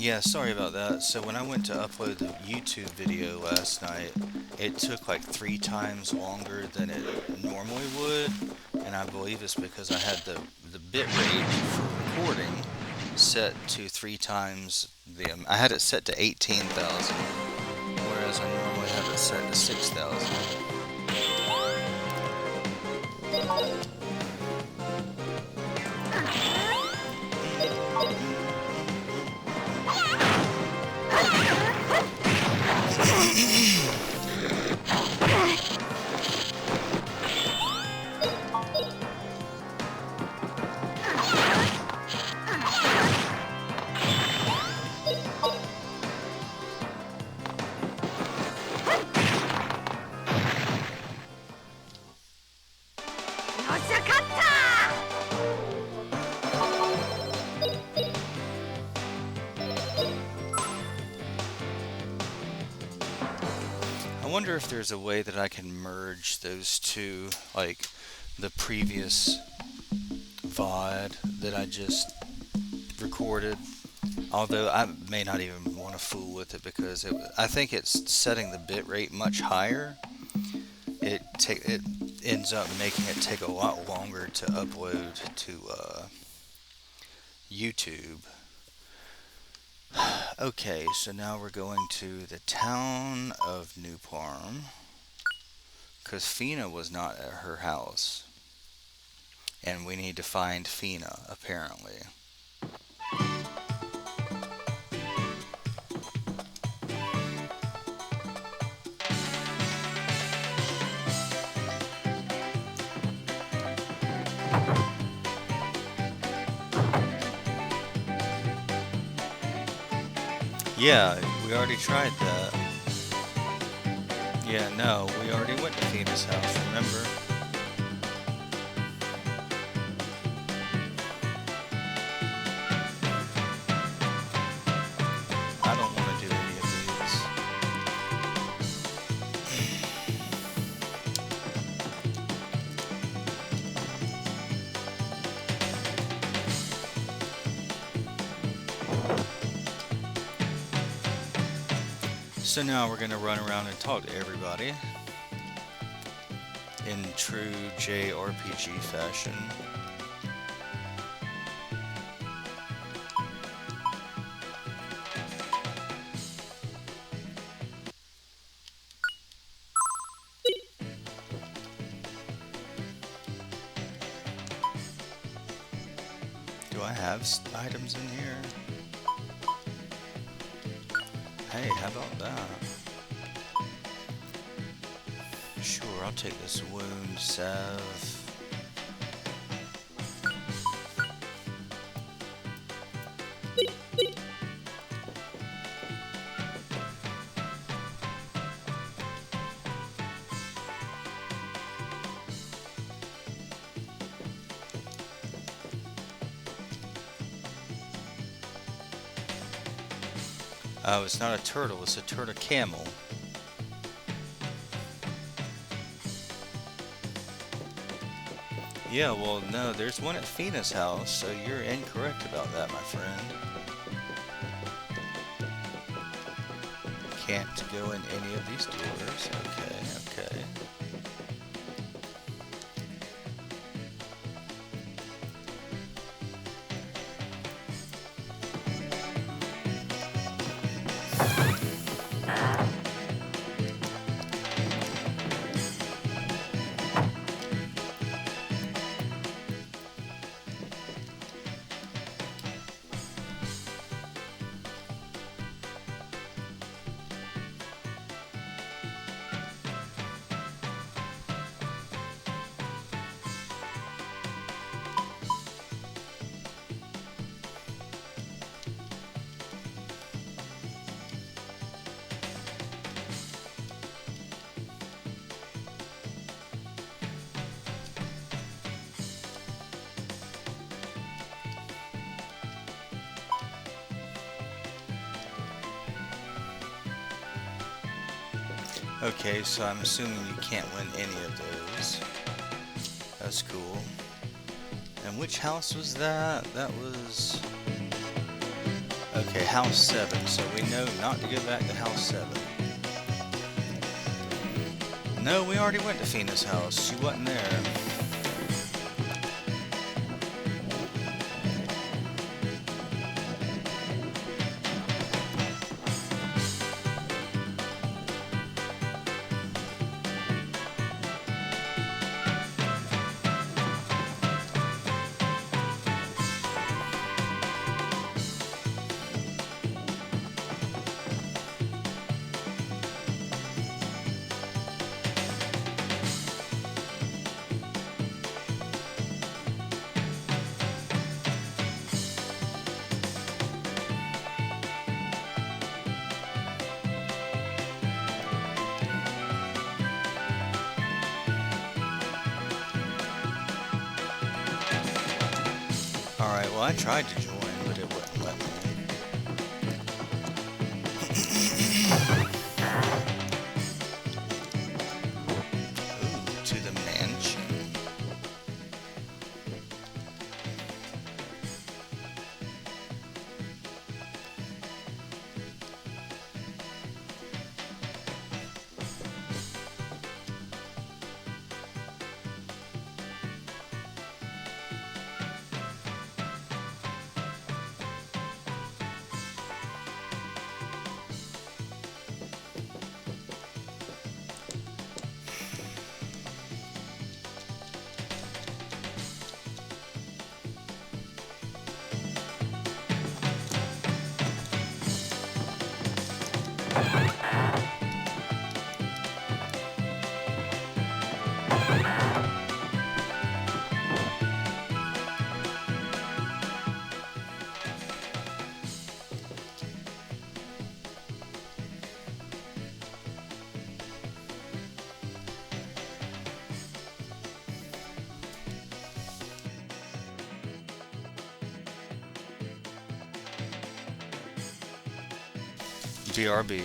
Yeah, sorry about that. So when I went to upload the YouTube video last night, it took like 3 times longer than it normally would, and I believe it's because I had the bit rate for recording set to 3 times I had it set to 18,000, whereas I normally have it set to 6,000. I wonder if there's a way that I can merge those two, like the previous VOD that I just recorded. Although I may not even want to fool with it because I think it's setting the bit rate much higher. It ends up making it take a lot longer to upload to YouTube. Okay, so now we're going to the town of New Parm because Fina was not at her house, and we need to find Fina apparently. Yeah, we already tried that. Yeah, no, we already went to Fina's house, remember? I don't want to do any of these. So now we're going to run around and talk to everybody in true JRPG fashion. Do I have items in here? Hey, how about that? Sure, I'll take this wound salve. Oh, it's not a turtle, it's a turtle camel. Yeah, well, no, there's one at Fina's house, so you're incorrect about that, my friend. Can't go in any of these doors. Okay, okay. Okay, so I'm assuming you can't win any of those. That's cool. And which house was that? That was... Okay, house 7, so we know not to go back to house 7. No, we already went to Fina's house. She wasn't there. Alright, well I tried to join, but it wouldn't let me. Ooh, to the mansion. BRB.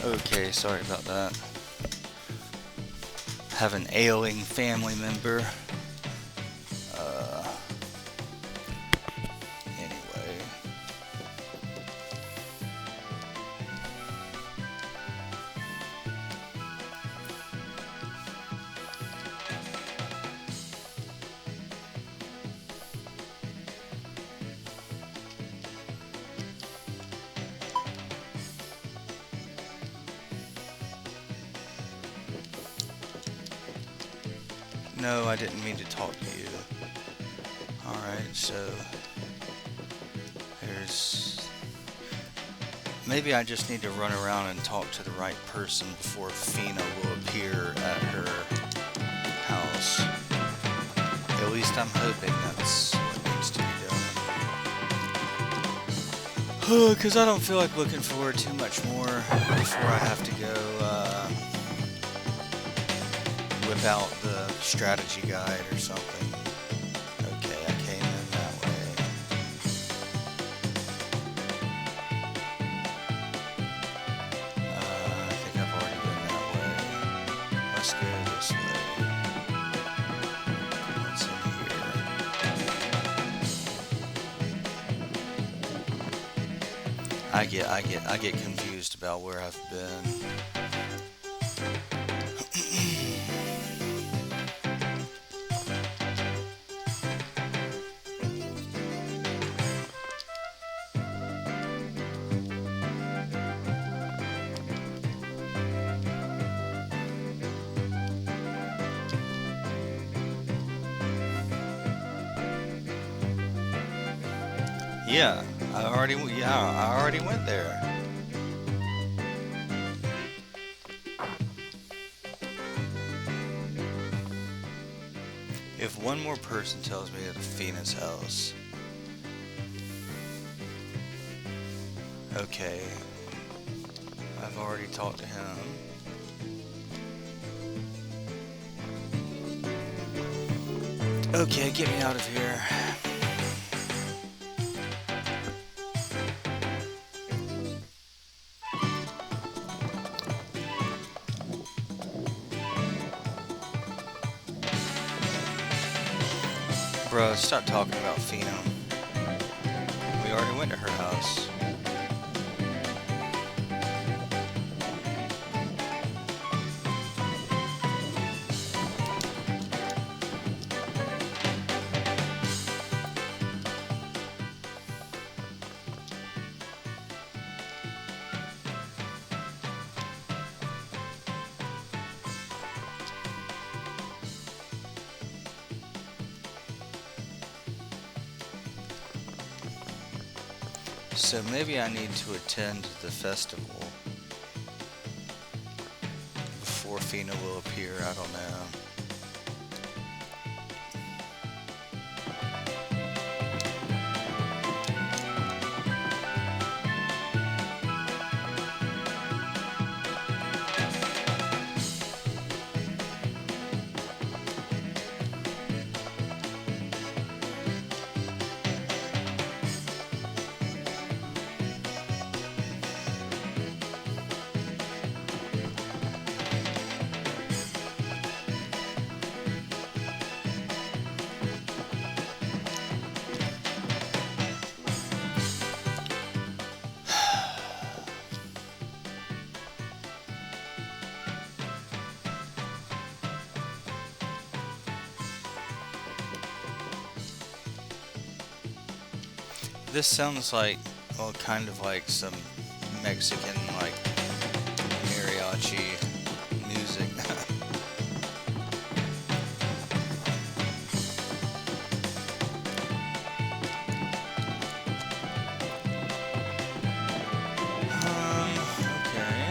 Okay, sorry about that. Have an ailing family member. Anyway. No, I didn't mean to talk to you. Alright, so there's... Maybe I just need to run around and talk to the right person before Fina will appear at her house. At least I'm hoping that's what needs to be done. Because I don't feel like looking forward too much more before I have to go whip out the strategy guide or something. Okay, I came in that way. let's go this way. What's in here? I get confused about where I've been. Yeah, I already went there. If one more person tells me at Fina's house, okay, I've already talked to him. Okay, get me out of here. Bro, stop talking about Fina. We already went to her house. So maybe I need to attend the festival before Fina will appear, I don't know. This sounds like, well, kind of like some Mexican, like, mariachi music. Okay.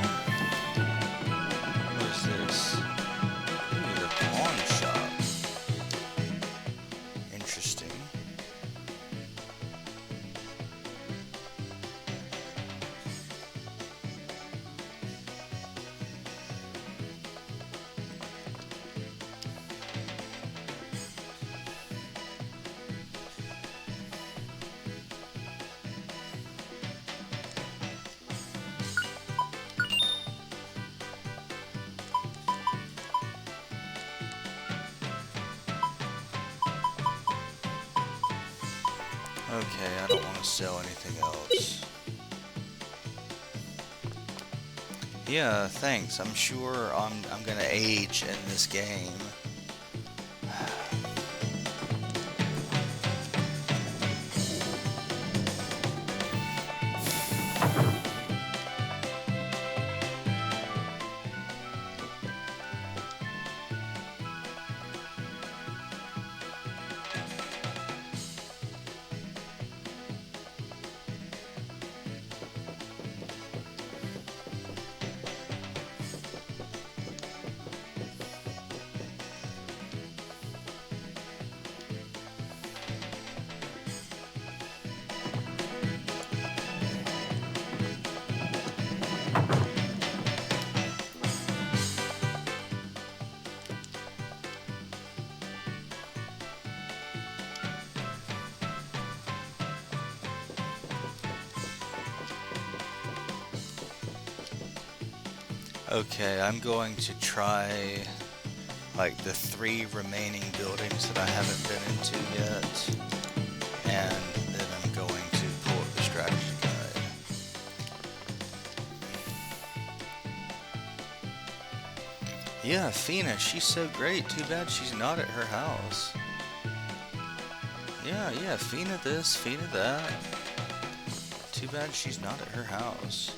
What is this? Ooh, the pawn shop. Interesting. Okay, I don't want to sell anything else. Yeah, thanks. I'm sure I'm gonna age in this game. Okay, I'm going to try like the 3 remaining buildings that I haven't been into yet, and then I'm going to pull up the strategy guide. Yeah, Fina, she's so great. Too bad she's not at her house. Yeah, Fina this, Fina that. Too bad she's not at her house.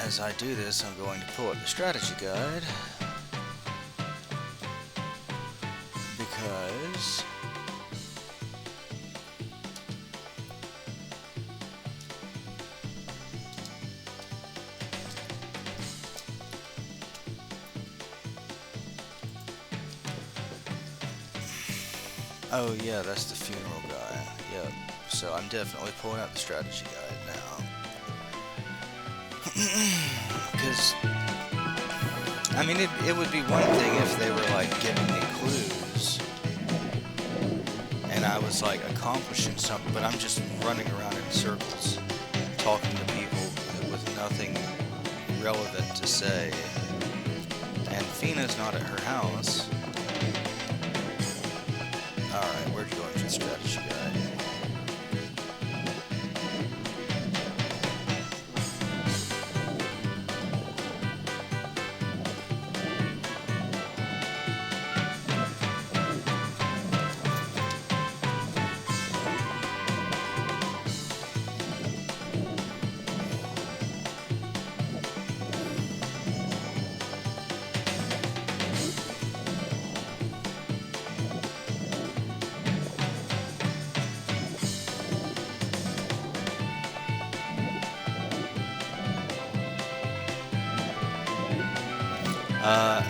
As I do this, I'm going to pull up the strategy guide because oh yeah, that's the funeral guy. Yep. So I'm definitely pulling out the strategy guide now. Because, I mean, it would be one thing if they were, like, giving me clues, and I was, like, accomplishing something, but I'm just running around in circles, talking to people with nothing relevant to say, and Fina's not at her house. Alright, where'd you go into the strategy guide?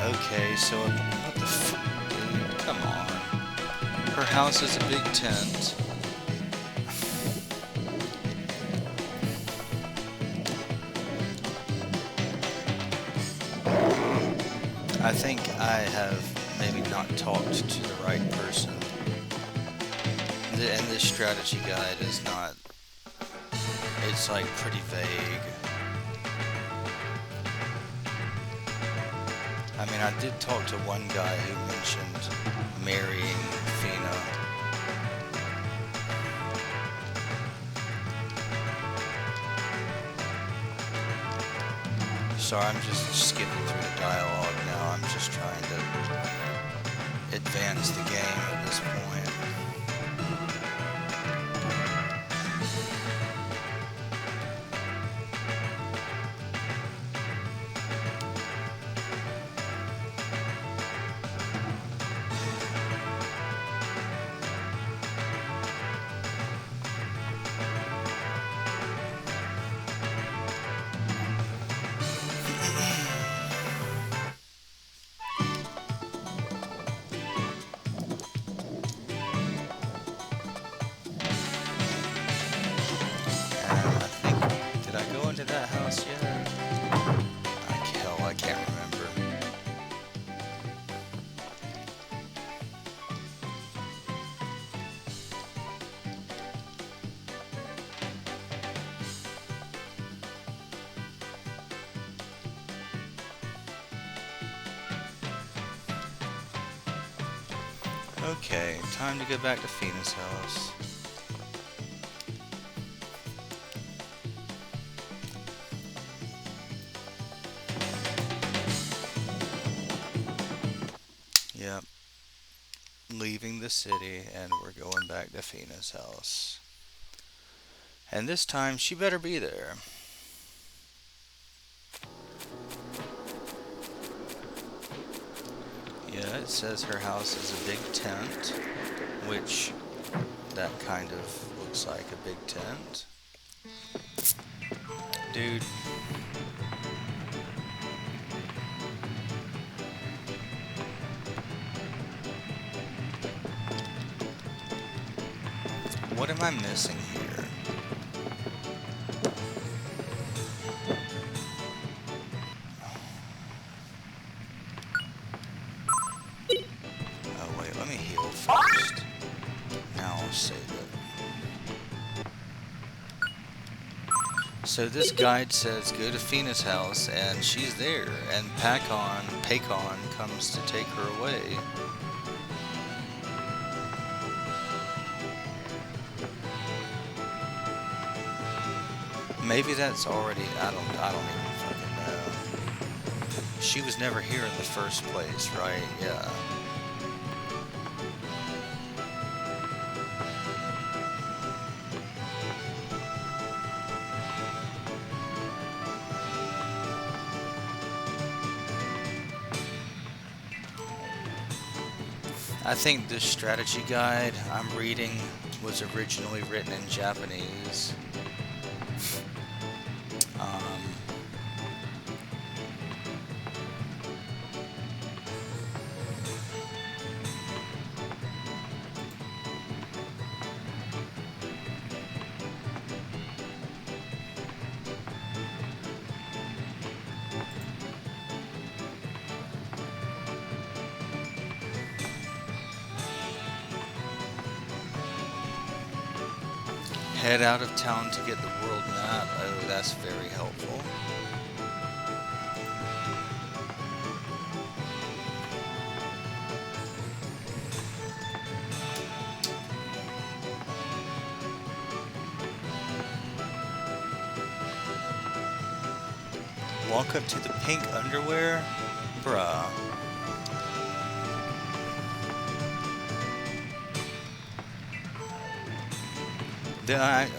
Okay, so what the dude, come on. Her house is a big tent. I think I have maybe not talked to the right person. And this strategy guide is not, it's like pretty vague. I mean, I did talk to one guy who mentioned marrying Fina. Sorry, I'm just skipping through the dialogue now. I'm just trying to advance the game at this point. That house yet? I can't remember. Okay, time to go back to Fina's house. Yep. Leaving the city, and we're going back to Fina's house. And this time, she better be there. Yeah, it says her house is a big tent, which that kind of looks like a big tent. Dude. What am I missing here? So this guide says go to Fina's house, and she's there, and Pacon comes to take her away. Maybe that's already. I don't even fucking know. She was never here in the first place, right? Yeah. I think this strategy guide I'm reading was originally written in Japanese. Um, Head out of town to get the world map. Oh, that's very helpful. Walk up to the pink underwear? Bruh. Then I...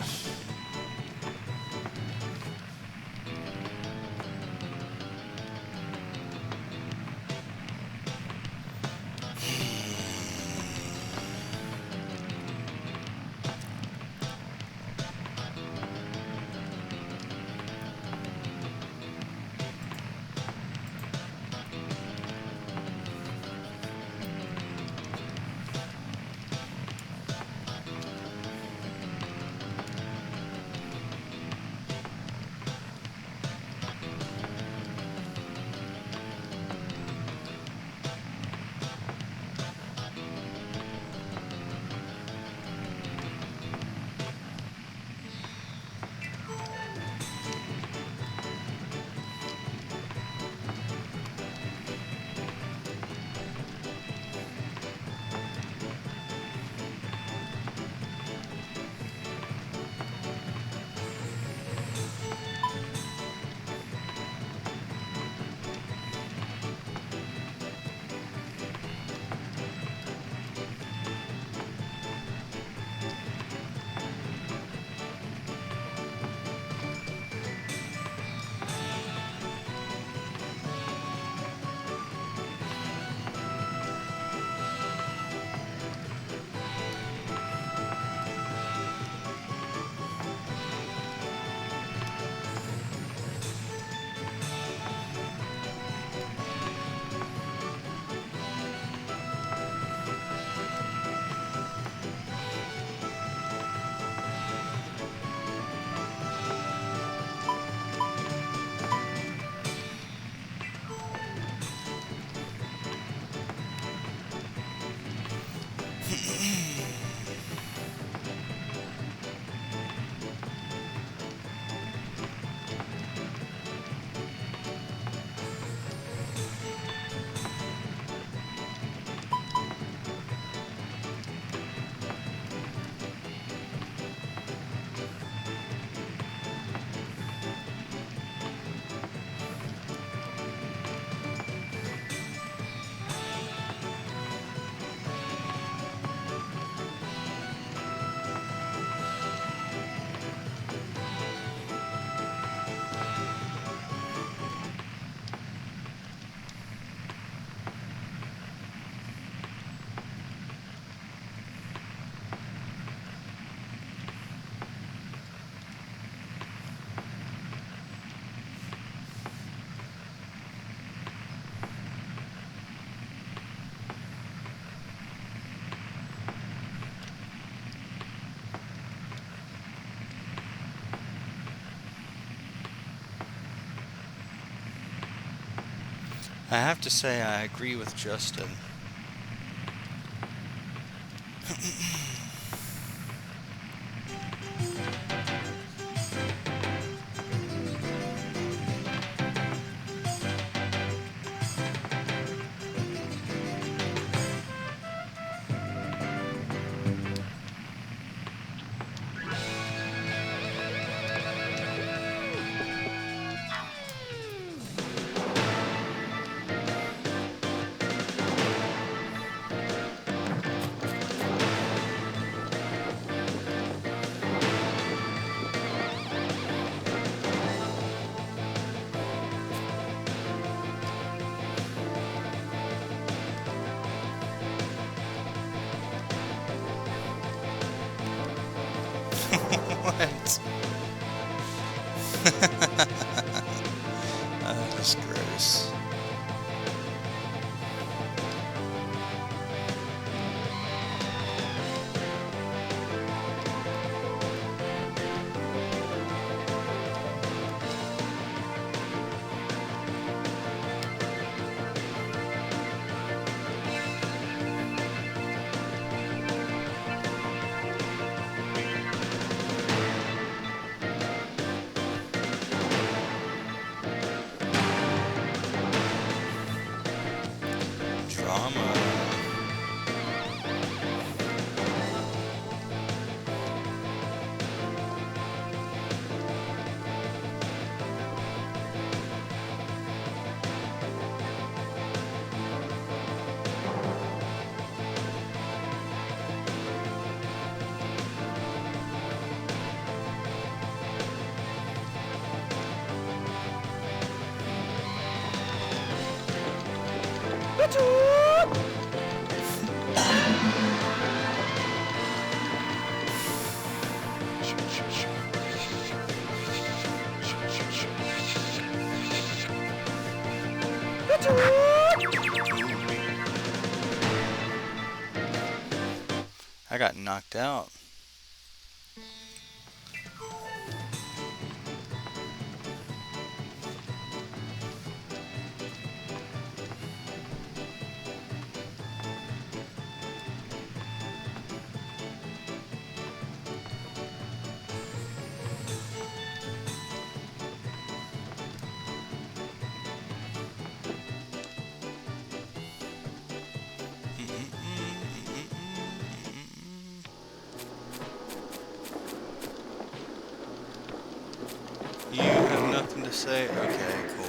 I have to say I agree with Justin. That's gross. Drama. I got knocked out. You have nothing to say? Okay, cool,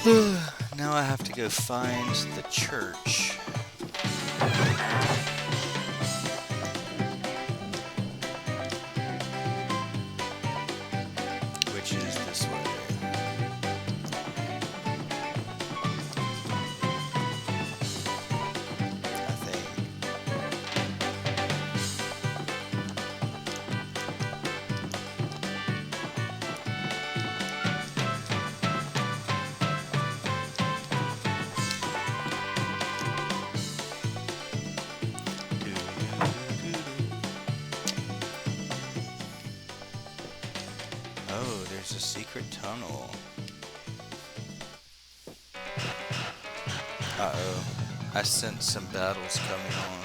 man. Now I have to go find the church. Which is this way. I think. Oh, there's a secret tunnel. Uh-oh. I sense some battles coming on.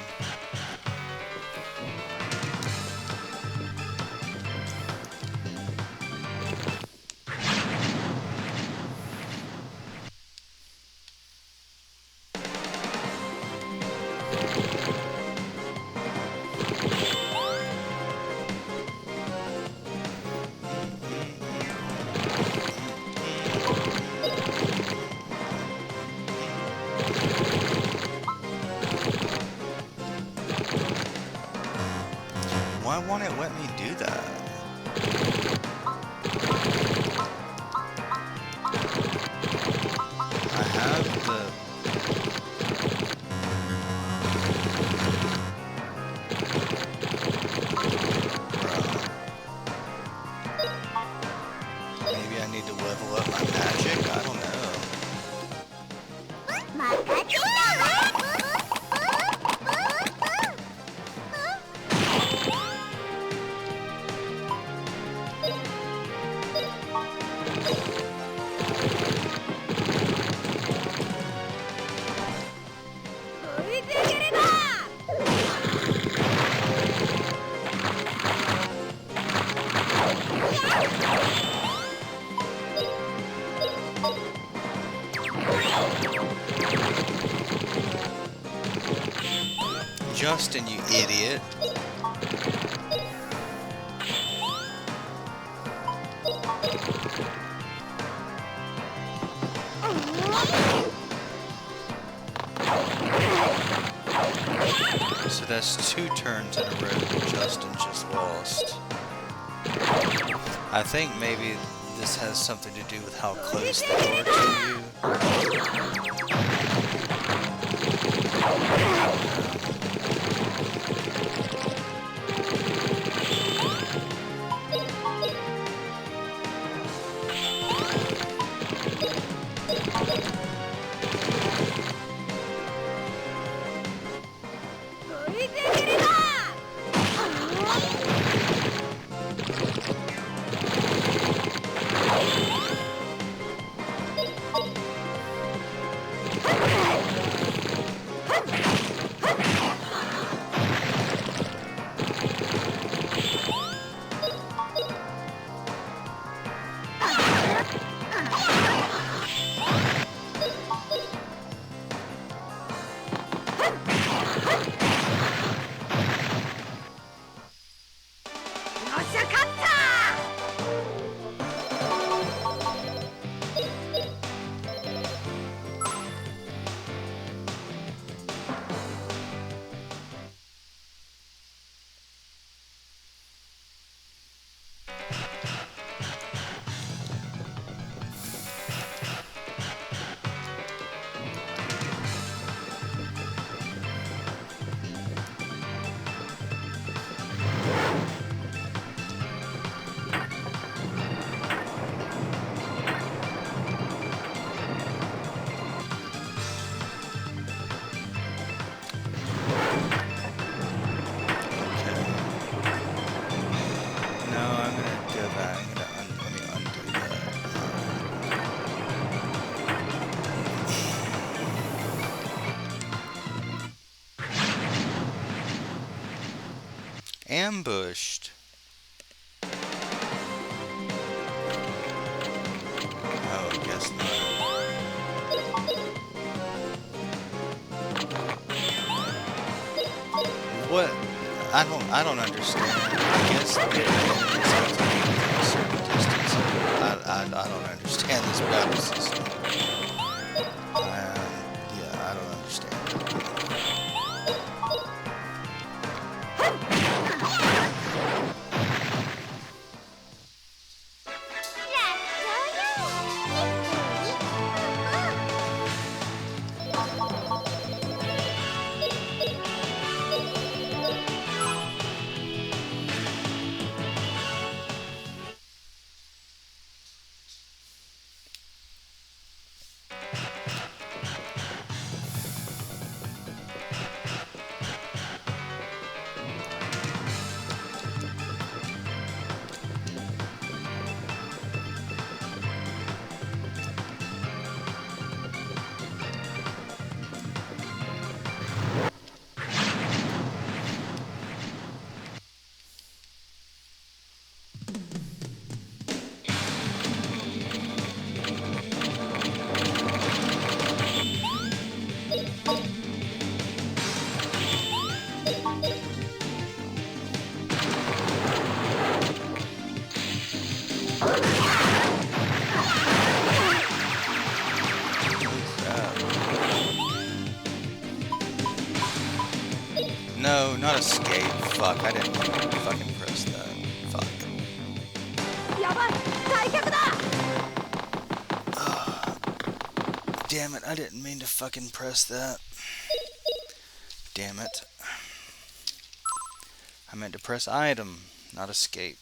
Why won't it let me do that? I have the... Bruh. Maybe I need to level up my magic? I don't know. Justin, you idiot. So that's 2 turns in a row that Justin just lost. I think maybe this has something to do with how close they are ambushed. Oh, I guess not. What? I don't understand. I guess the enemies have to be within a certain distance. I don't understand this battle system. Yeah, I don't understand it. No, not escape. Fuck, I didn't fucking press that. Fuck. Damn it, I didn't mean to fucking press that. Damn it. I meant to press item, not escape.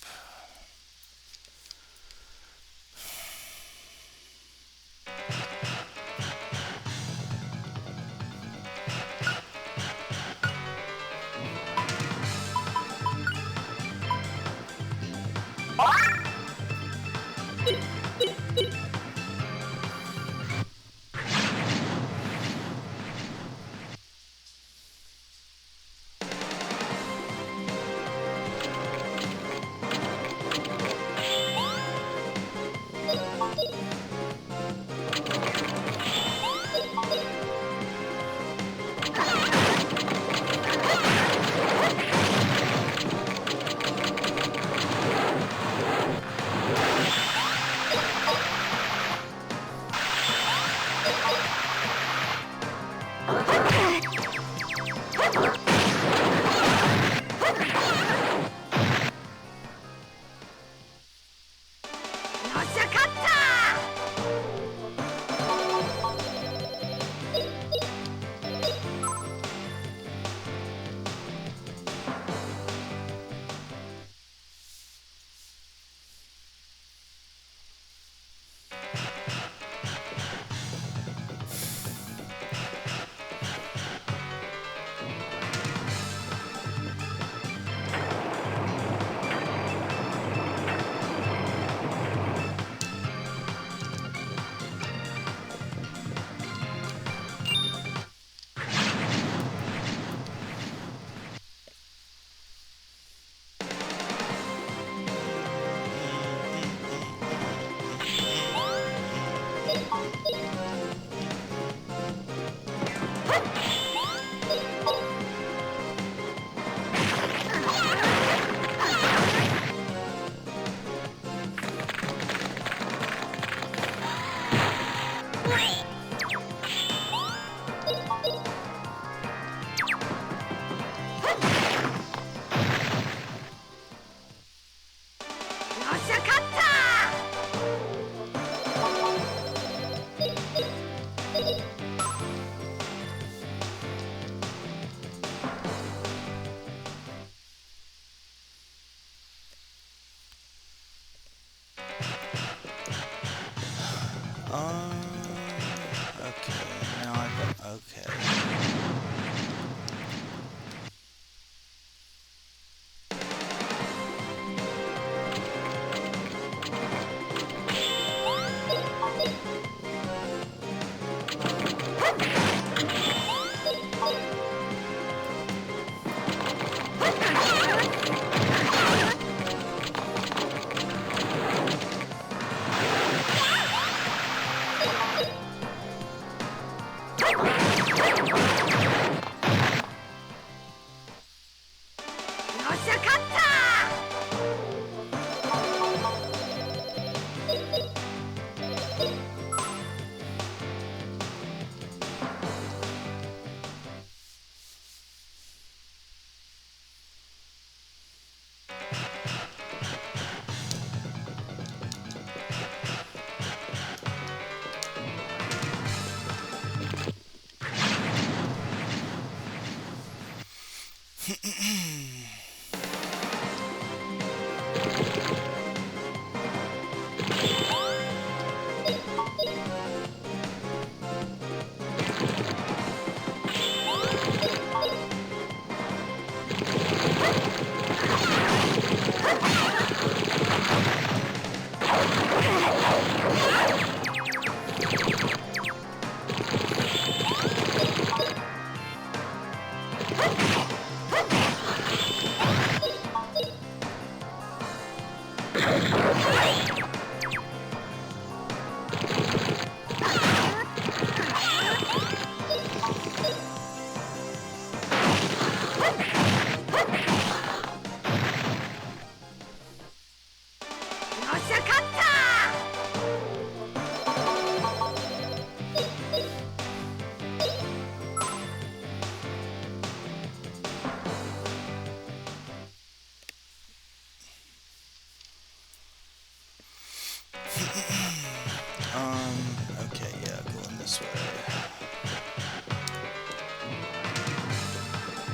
Okay, yeah, going this way.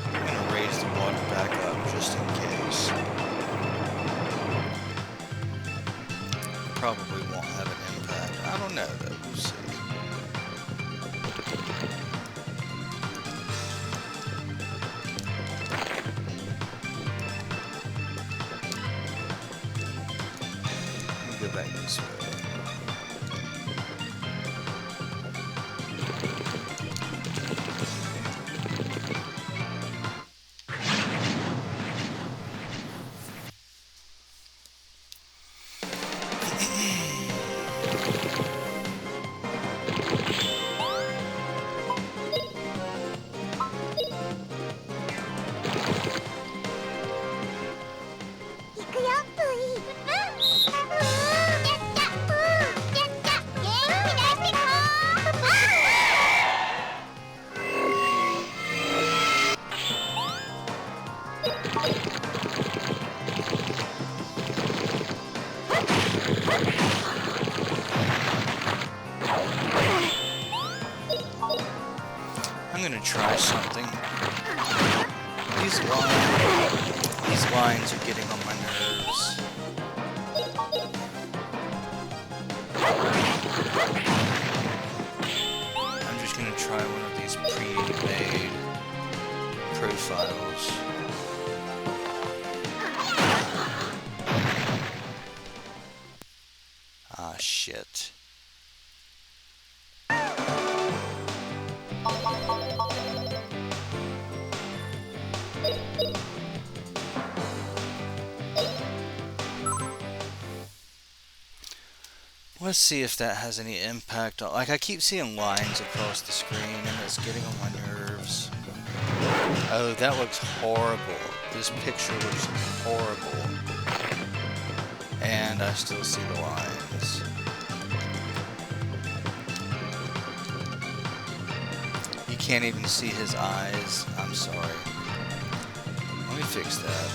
I'm gonna raise the water back up just in case. Probably won't have an impact. I don't know though, we'll see. Let me go back this way. I'm gonna try something. These lines are getting on my nerves. I'm just gonna try one of these pre-made profiles. Ah, shit. Let's see if that has any impact on, like, I keep seeing lines across the screen and it's getting on my nerves. Oh, that looks horrible. This picture looks horrible. And I still see the lines. You can't even see his eyes. I'm sorry. Let me fix that.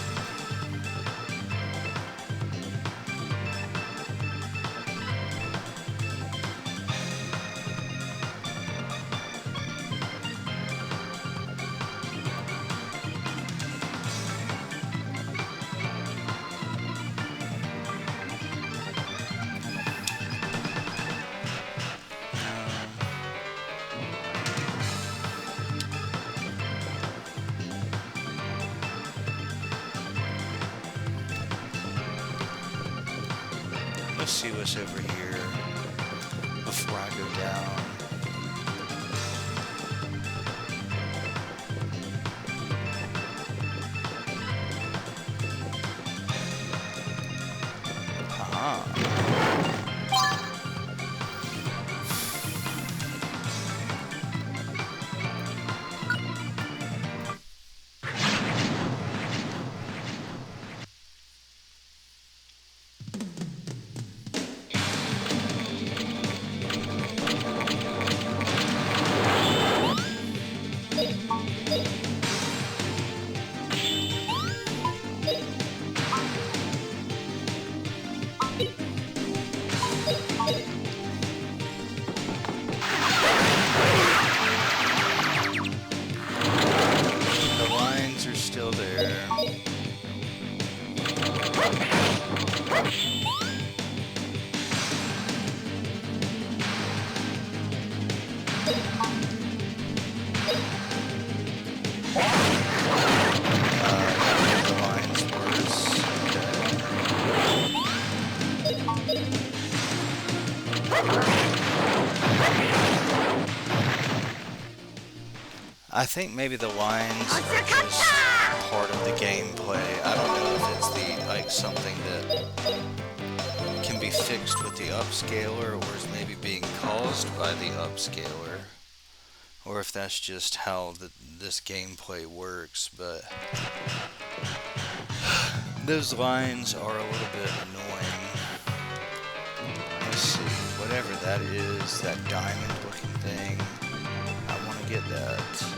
Let's see what's over here before I go down. I think maybe the lines are just part of the gameplay. I don't know if it's the like something that can be fixed with the upscaler or is maybe being caused by the upscaler, or if that's just how this gameplay works, but those lines are a little bit annoying. Let's see, whatever that is, that diamond looking thing, I want to get that.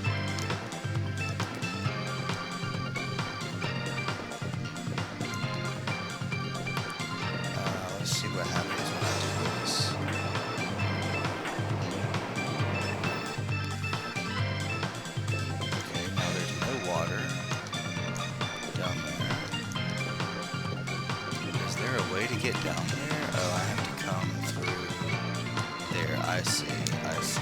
Let's see what happens when I do this. Okay, now there's no water down there. Is there a way to get down there? Oh, I have to come through there. I see, I see.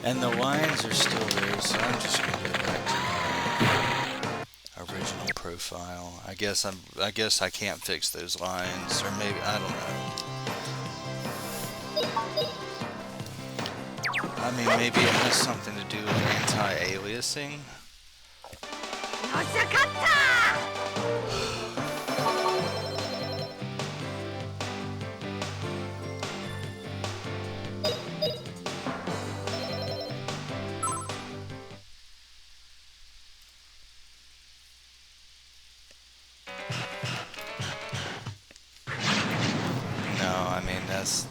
And the lines are still there, so I'm just gonna go back to my original profile. I guess I can't fix those lines, or maybe I don't know. I mean, maybe it has something to do with anti-aliasing.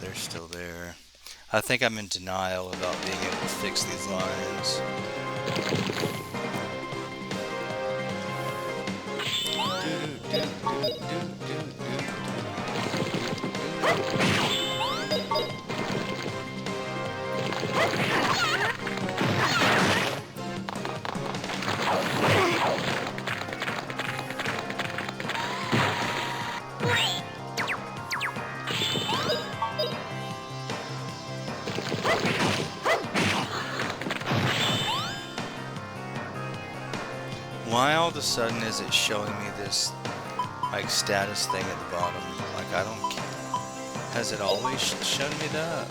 They're still there. I think I'm in denial about being able to fix these lines. Why all of a sudden is it showing me this like status thing at the bottom? Like I don't care. Has it always shown me that?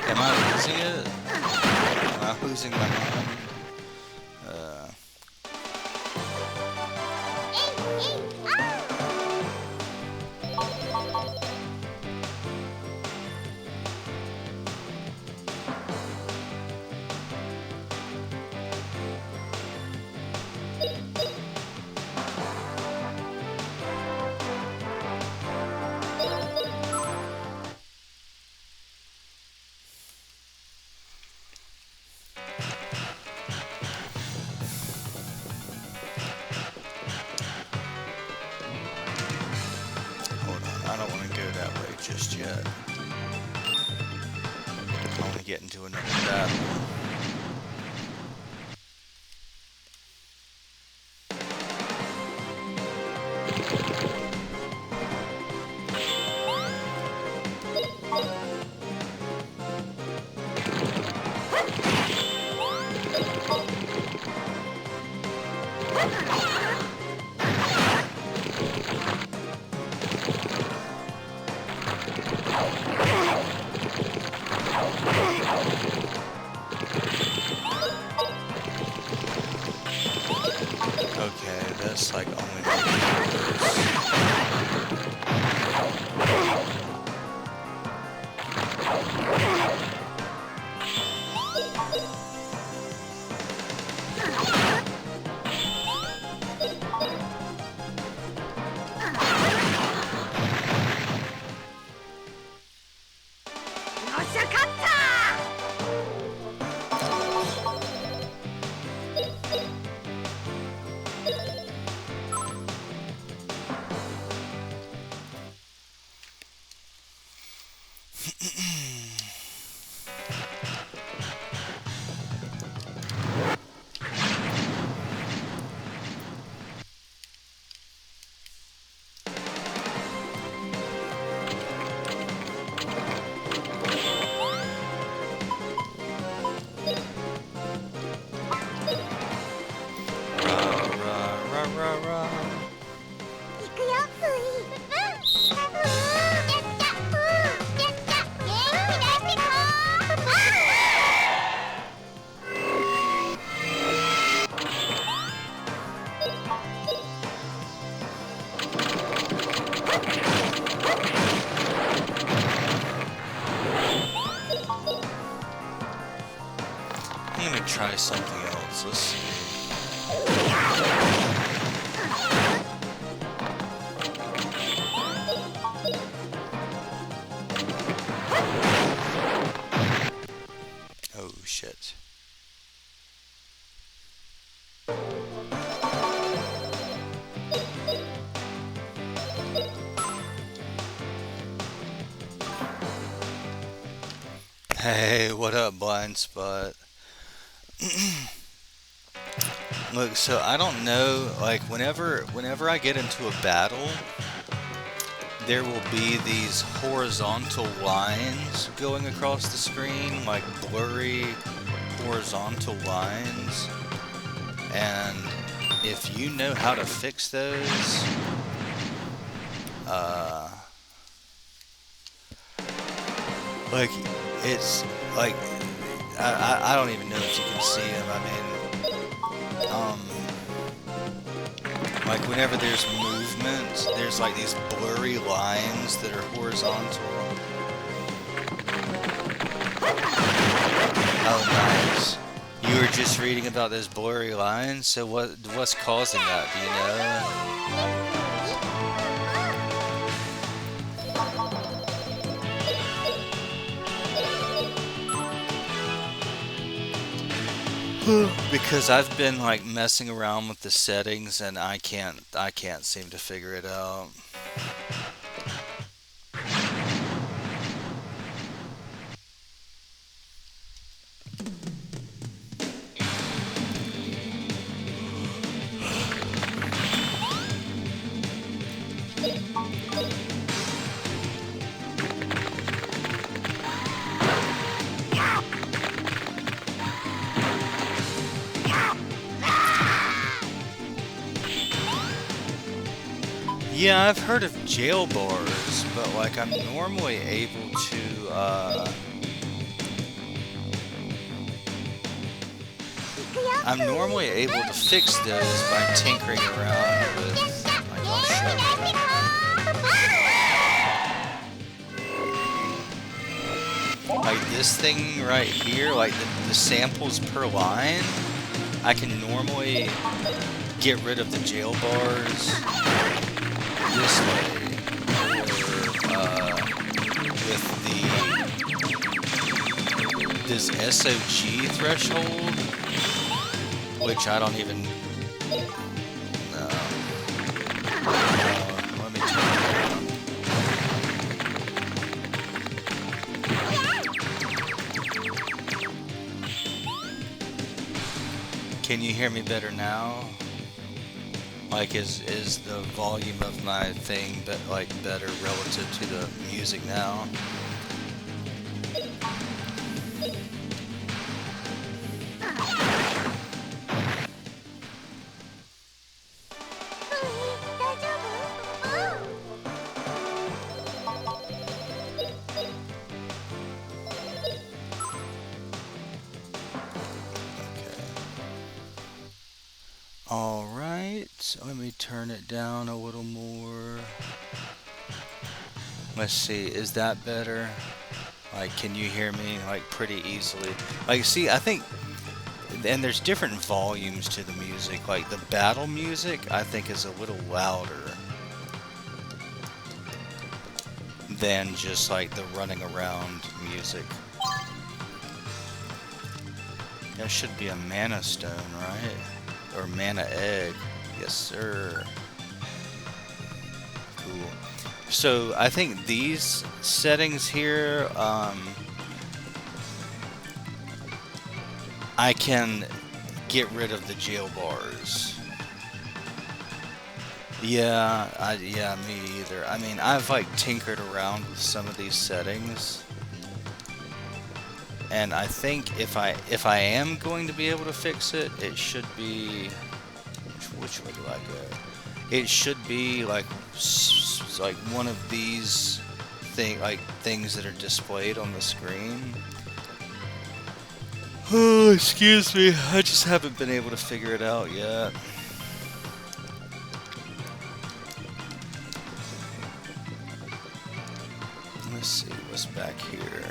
Am I losing it? Am I losing my mind? Just yet. I want to get into another battle. Okay, that's like only I'm gonna try something else. Let's see. Oh shit. Hey, what up, blind spot? Look, so I don't know, like whenever I get into a battle, there will be these horizontal lines going across the screen, like blurry horizontal lines. And if you know how to fix those, like it's like I don't even know if you can see them. Like whenever there's movement, there's like these blurry lines that are horizontal. Oh, nice. You were just reading about those blurry lines, so what's causing that, do you know? Because I've been like messing around with the settings and I can't seem to figure it out. Yeah, I've heard of jail bars, but like I'm normally able to fix those by tinkering around with like I'll show you. Like this thing right here, like the samples per line, I can normally get rid of the jail bars this way, or with this SOG threshold, which I don't even know. Let me turn it on. Can you hear me better now? Like, is the volume of my thing but like better relative to the music now? Alright, let me turn it down a little more. Let's see, is that better? Like, can you hear me, like, pretty easily? Like, see, I think, and there's different volumes to the music. Like, the battle music, I think, is a little louder than just, like, the running around music. That should be a mana stone, right? Or mana egg. Yes, sir. Cool. So I think these settings here, I can get rid of the jail bars. Yeah, me either. I mean, I've like tinkered around with some of these settings, and I think if I am going to be able to fix it, it should be which way do I go? It should be like like one of these things that are displayed on the screen. Oh, excuse me. I just haven't been able to figure it out yet. Let's see what's back here.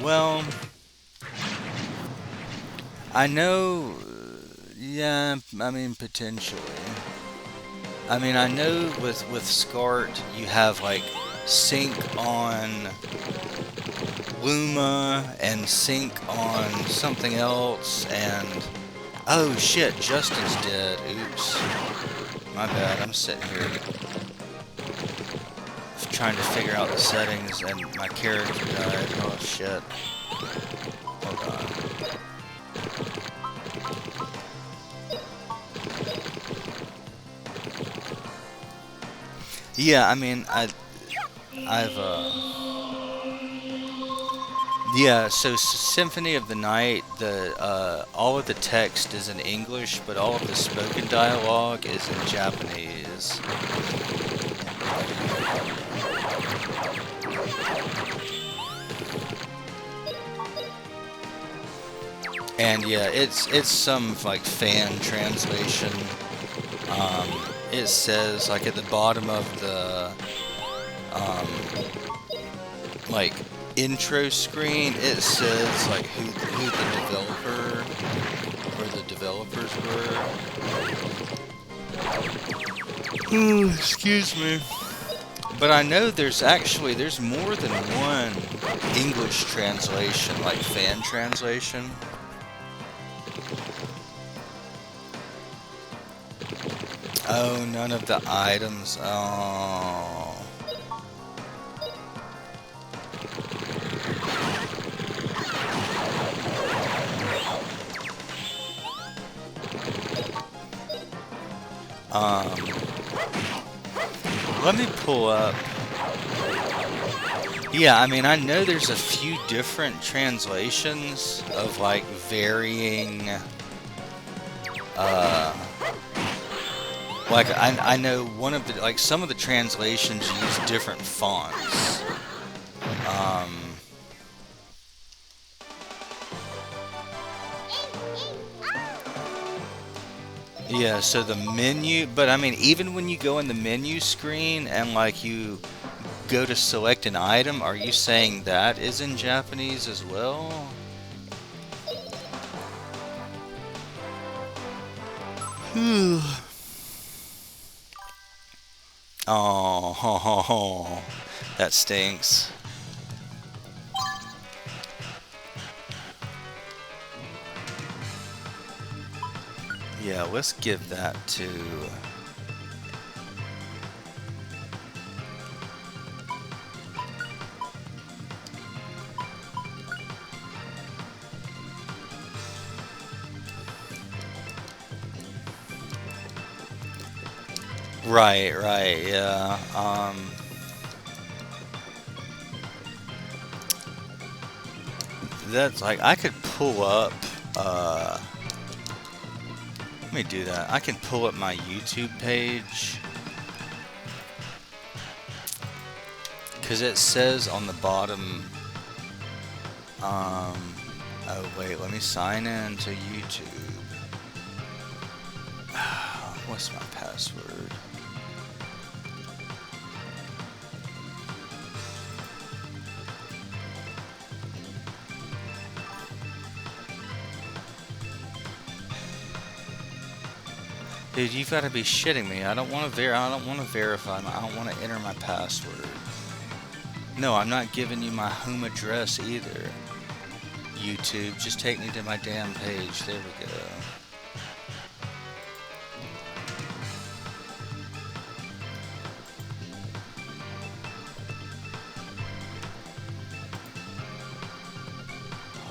Well, I know, yeah, I mean, potentially. I mean, I know with SCART, you have like sync on Luma and sync on something else, and oh shit, Justin's dead. Oops. My bad, I'm sitting here trying to figure out the settings and my character died. Oh shit. Hold on. Yeah, I mean, I've yeah, so Symphony of the Night, the all of the text is in English, but all of the spoken dialogue is in Japanese. And yeah, it's some like fan translation. It says like at the bottom of the like intro screen, it says like who the developer or the developers were. Ooh, excuse me. But I know there's more than one English translation, like fan translation. Oh, none of the items. Oh. Let me pull up. Yeah, I mean, I know there's a few different translations of like varying, like I know one of the, like some of the translations use different fonts. Yeah, so the menu, but I mean, even when you go in the menu screen and like you go to select an item, are you saying that is in Japanese as well? Oh, that stinks. Yeah, let's give that to... Right, yeah. That's like, I could pull up, let me do that. I can pull up my YouTube page. Because it says on the bottom, oh wait, let me sign in to YouTube. What's my password? Dude, you've got to be shitting me. I don't want to verify. I don't want to enter my password. No, I'm not giving you my home address either. YouTube, just take me to my damn page. There we go.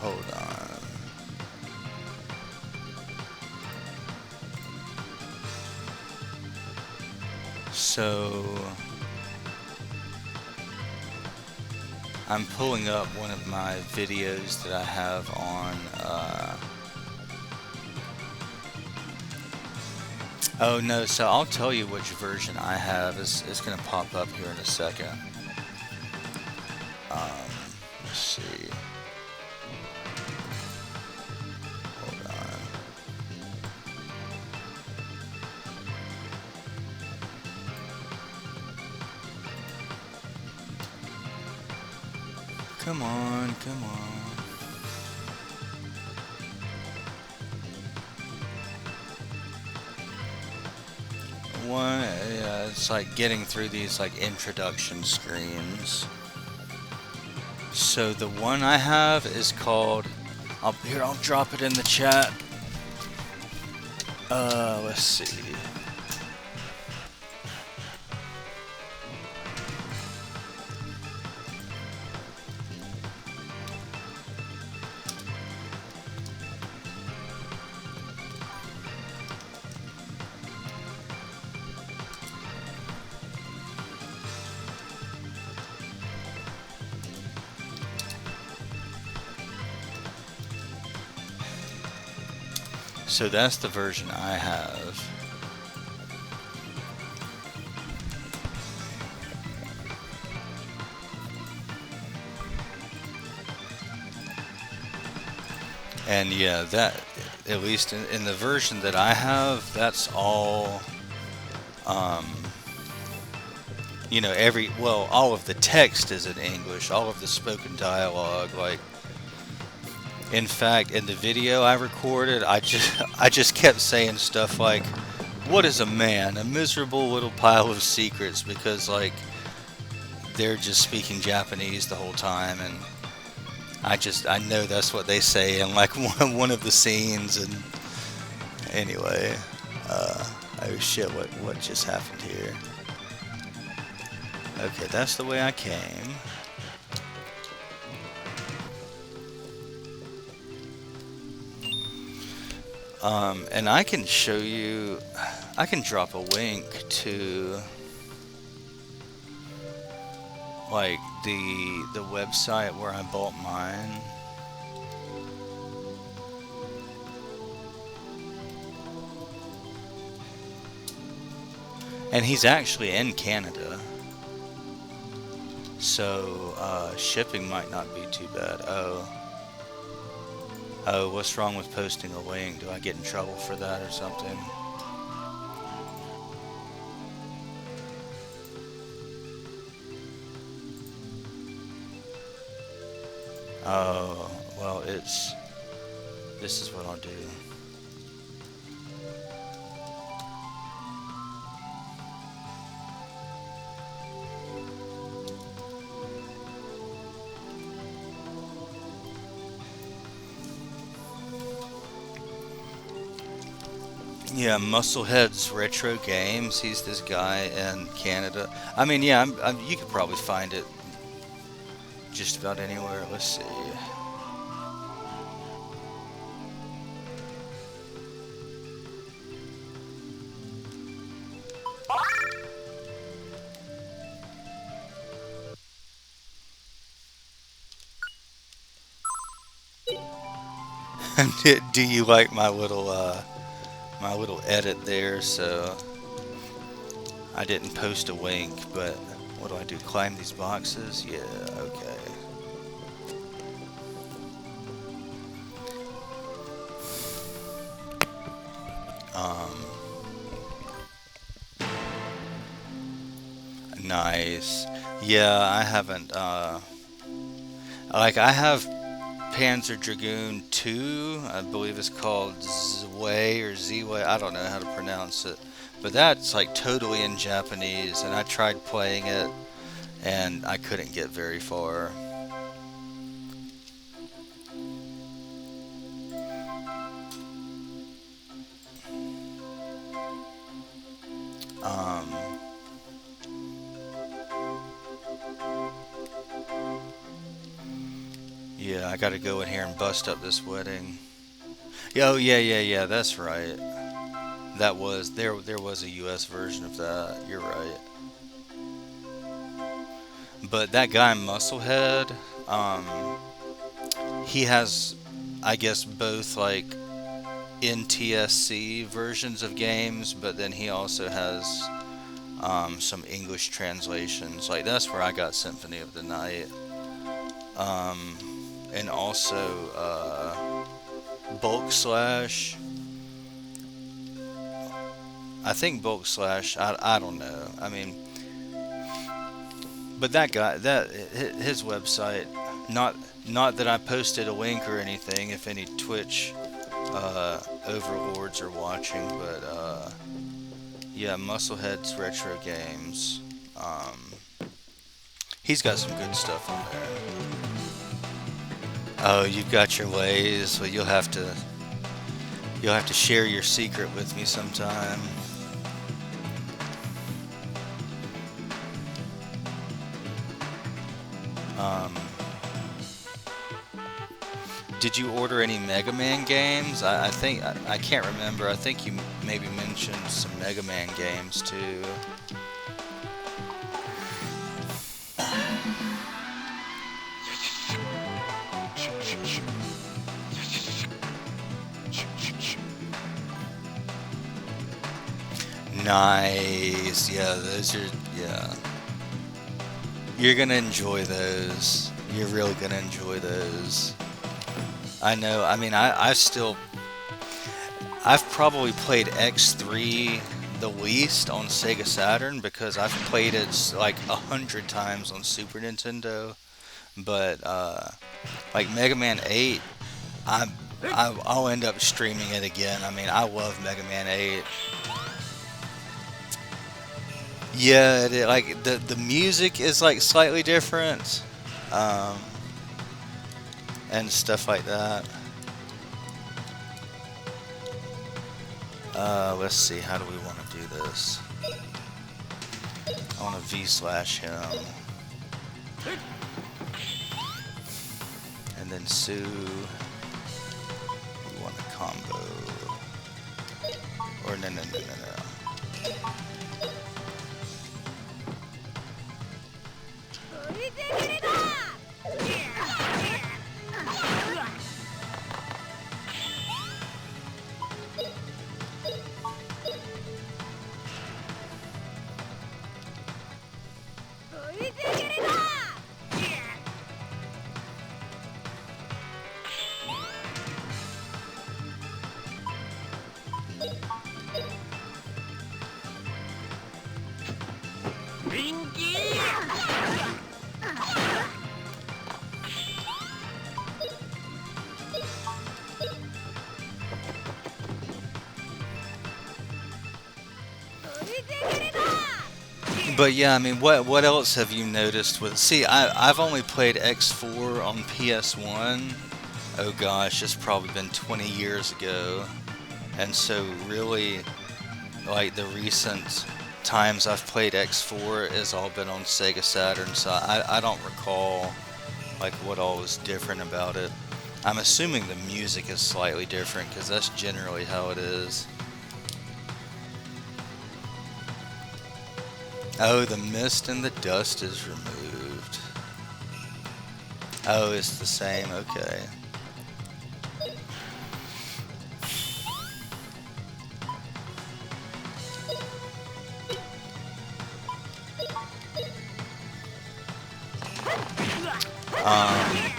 hold on. So I'm pulling up one of my videos that I have on oh no, so I'll tell you which version I have. It's gonna pop up here in a second. Let's see. Hold on. Come on, come on. One, yeah, it's like getting through these like introduction screens. So the one I have is called, I'll drop it in the chat. Let's see. So that's the version I have. And yeah, that, at least in the version that I have, that's all, all of the text is in English, all of the spoken dialogue, like, in fact, in the video I recorded, I just kept saying stuff like, "What is a man? A miserable little pile of secrets," because like they're just speaking Japanese the whole time, and I know that's what they say in like one of the scenes. And anyway, oh shit, what just happened here? Okay, that's the way I came. And I can show you, I can drop a link to like the website where I bought mine. And he's actually in Canada. So shipping might not be too bad. Oh, what's wrong with posting a link? Do I get in trouble for that or something? Oh, well, this is what I'll do. Yeah, Musclehead's Retro Games. He's this guy in Canada. I mean, yeah, you could probably find it just about anywhere. Let's see. Do you like my little edit there? So I didn't post a link, but what do I do? Climb these boxes? Yeah, okay. Nice. Yeah, I haven't, like, I have Panzer Dragoon 2, I believe it's called Zwei or Z-Way, I don't know how to pronounce it. But that's, like, totally in Japanese, and I tried playing it, and I couldn't get very far. Yeah, I gotta go in here and bust up this wedding. Oh yeah, yeah, yeah. That's right. That was there. There was a U.S. version of that. You're right. But that guy Musclehead, he has, I guess, both like NTSC versions of games, but then he also has some English translations. Like that's where I got Symphony of the Night, um, and also Bulk Slash. I think Bulk Slash. I don't know. I mean, but that guy, his website. Not that I posted a link or anything. If any Twitch overlords are watching, but yeah, Musclehead's Retro Games. He's got some good stuff on there. Oh, you've got your ways. Well, you'll have to share your secret with me sometime. Um, did you order any Mega Man games? I think I can't remember. I think you maybe mentioned some Mega Man games too. Nice. Yeah, those are yeah. You're gonna enjoy those. You're really gonna enjoy those. I know. I mean, I've probably played X3 the least on Sega Saturn because I've played it like 100 times on Super Nintendo. But like Mega Man 8, I'll end up streaming it again. I mean, I love Mega Man 8. Yeah, like the music is like slightly different, um, and stuff like that. Let's see, how do we want to do this? I want to V slash him, and then Sue. We want a combo, or no, no, no, no, no. But yeah, I mean, what else have you noticed with? See, I've only played X4 on PS1. Oh gosh, it's probably been 20 years ago, and so really, like the recent times I've played X4 has all been on Sega Saturn. So I don't recall like what all was different about it. I'm assuming the music is slightly different because that's generally how it is. Oh, the mist and the dust is removed. Oh, it's the same. Okay. Um,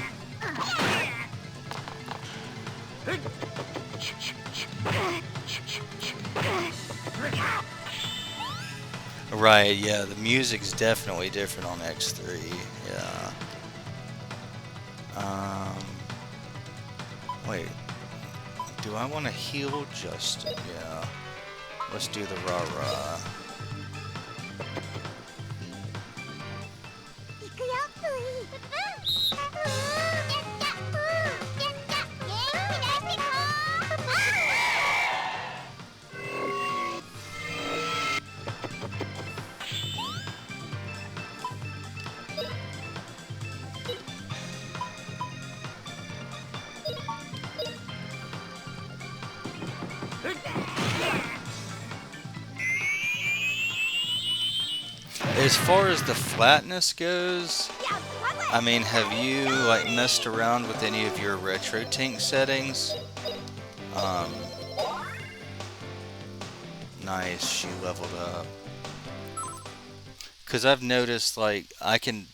right, yeah, the music's definitely different on X3. Yeah. Wait, do I want to heal Justin? Yeah. Let's do the rah-rah. as far as the flatness goes, I mean, have you like messed around with any of your RetroTink settings? Um, nice, she leveled up. Cause I've noticed like the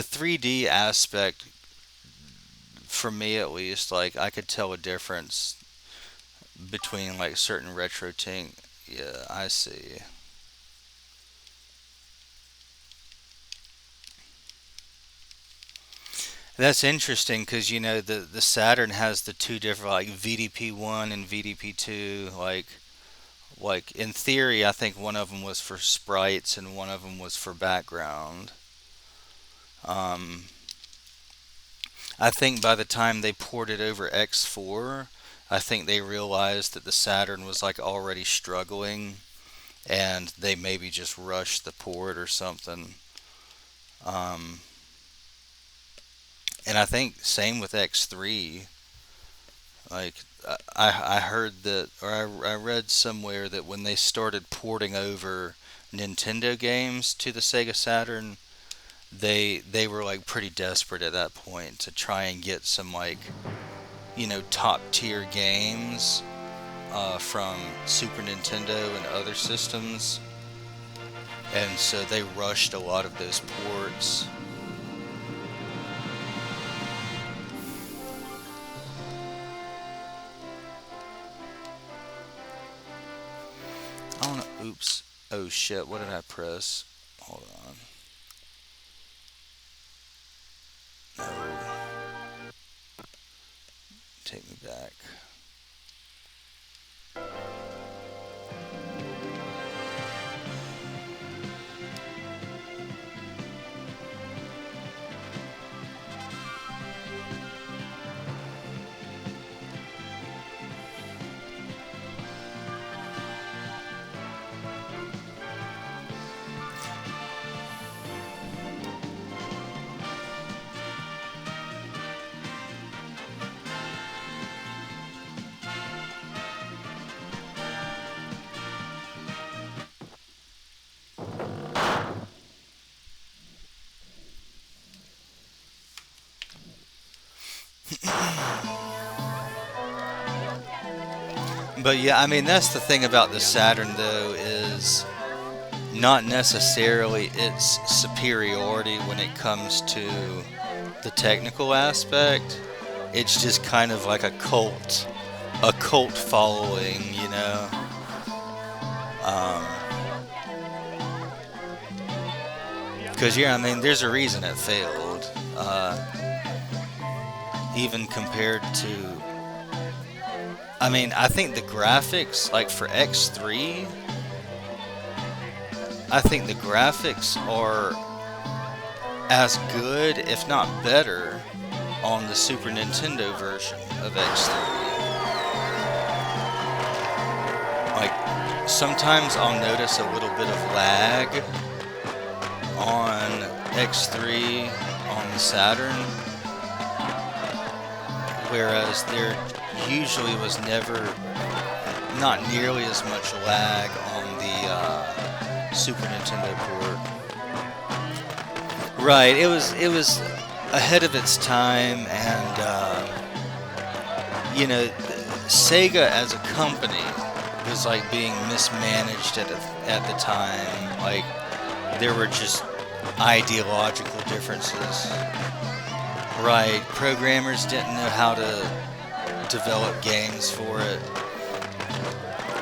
3D aspect for me at least, like I could tell a difference between like certain RetroTink. Yeah, I see. That's interesting because the Saturn has the two different like VDP 1 and VDP 2. Like in theory, I think one of them was for sprites and one of them was for background. Um, I think by the time they ported over X4, I think they realized that the Saturn was like already struggling, and they maybe just rushed the port or something. Um, and I think same with X3. Like I heard that, or I read somewhere that when they started porting over Nintendo games to the Sega Saturn, they were like pretty desperate at that point to try and get some like top tier games from Super Nintendo and other systems, and so they rushed a lot of those ports. I don't know. Oops. Oh shit. What did I press? Hold on. No. Take me back. But yeah, I mean that's the thing about the Saturn though is not necessarily its superiority when it comes to the technical aspect. It's just kind of like a cult following. Um, Because yeah, I mean, there's a reason it failed. Even compared to, I mean, I think the graphics, like for X3, I think the graphics are as good, if not better, on the Super Nintendo version of X3. Like, sometimes I'll notice a little bit of lag on X3 on the Saturn, whereas there usually was not nearly as much lag on the Super Nintendo port. Right, it was ahead of its time, and Sega as a company was like being mismanaged at the time. Like there were just ideological differences. Right, programmers didn't know how to develop games for it,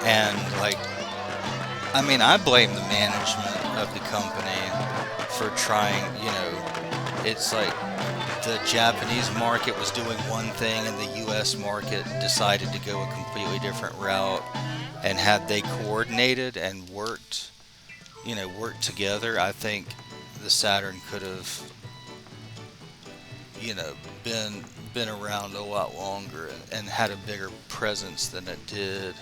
and like, I mean, I blame the management of the company for trying. It's like the Japanese market was doing one thing, and the U.S. market decided to go a completely different route. And had they coordinated and worked together, I think the Saturn could have, been around a lot longer and had a bigger presence than it did.